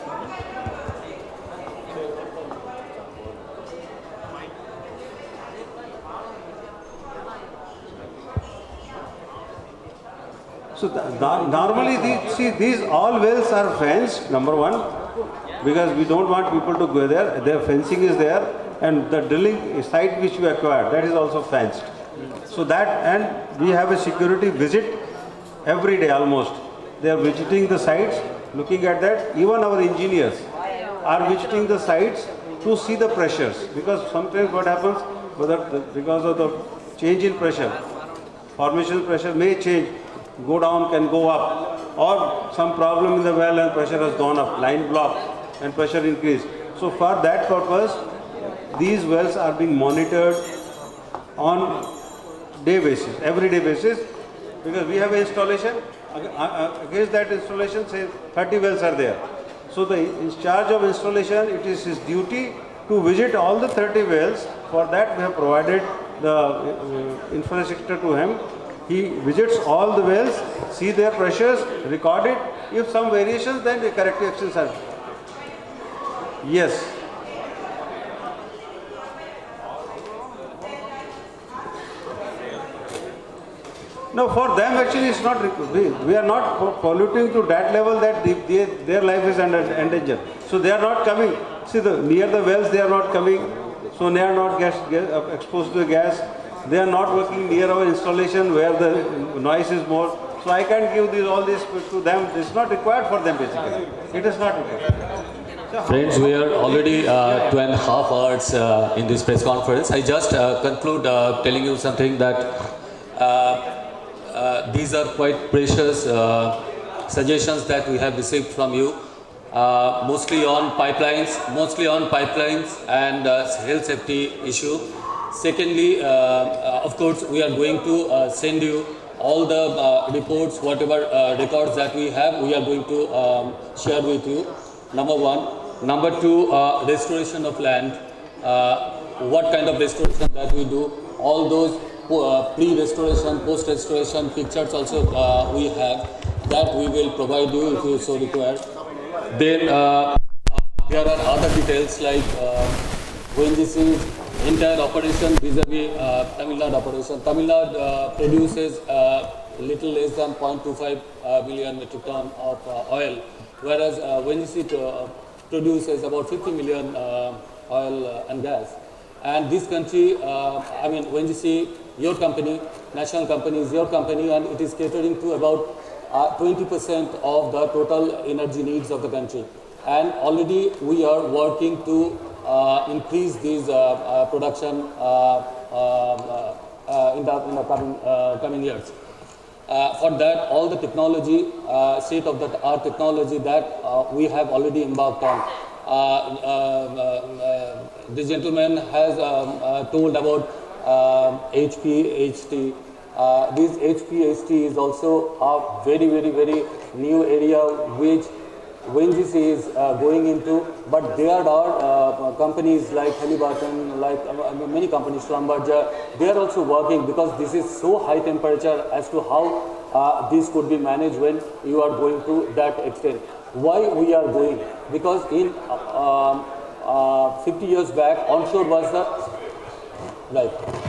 So normally these all wells are fenced, number one, because we don't want people to go there. Their fencing is there, and the drilling site which we acquired, that is also fenced. So that, and we have a security visit every day almost. They are visiting the sites, looking at that. Even our engineers are visiting the sites to see the pressures, because sometimes what happens, because of the change in pressure, formation pressure may change, go down, can go up, or some problem in the well and pressure has gone up, line block and pressure increased. So for that purpose, these wells are being monitored on day basis, everyday basis, because we have an installation. Against that installation, say 30 wells are there. So the in charge of installation, it is his duty to visit all the 30 wells. For that we have provided the infrastructure to him. He visits all the wells, see their pressures, record it. If some variations, then the corrective actions are. Yes. No, for them actually it's not, we are not polluting to that level that their life is endangered. So they are not coming. See, near the wells they are not coming, so they are not exposed to the gas. They are not working near our installation where the noise is more. So I can't give all this to them. It's not required for them basically. It is not required. Friends, we are already 2.5 hours in this press conference. I just conclude telling you something that these are quite precious suggestions that we have received from you, mostly on pipelines and health safety issue. Secondly, of course, we are going to send you all the reports, whatever records that we have, we are going to share with you. Number one. Number two, restoration of land. What kind of restoration that we do? All those pre-restoration, post-restoration pictures also we have, that we will provide you if you so require. Then there are other details like Ongc's entire operation vis-a-vis Tamil Nadu operation. Tamil Nadu produces little less than 0.25 million metric ton of oil, whereas ONGC produces about 50 million oil and gas. And this country, ONGC, your company, national company is your company, and it is catering to about 20% of the total energy needs of the country. And already we are working to increase this production in the coming years. For that, all the technology, state-of-the-art technology that we have already embarked on. The gentleman has told about HPHT. This HPHT is also a very, very, very new area which ONGC is going into, but there are companies like Halliburton, like many companies, Schlumberger, they are also working, because this is so high temperature as to how this could be managed when you are going to that extent. Why we are going? Because in 50 years back, onshore was the, right.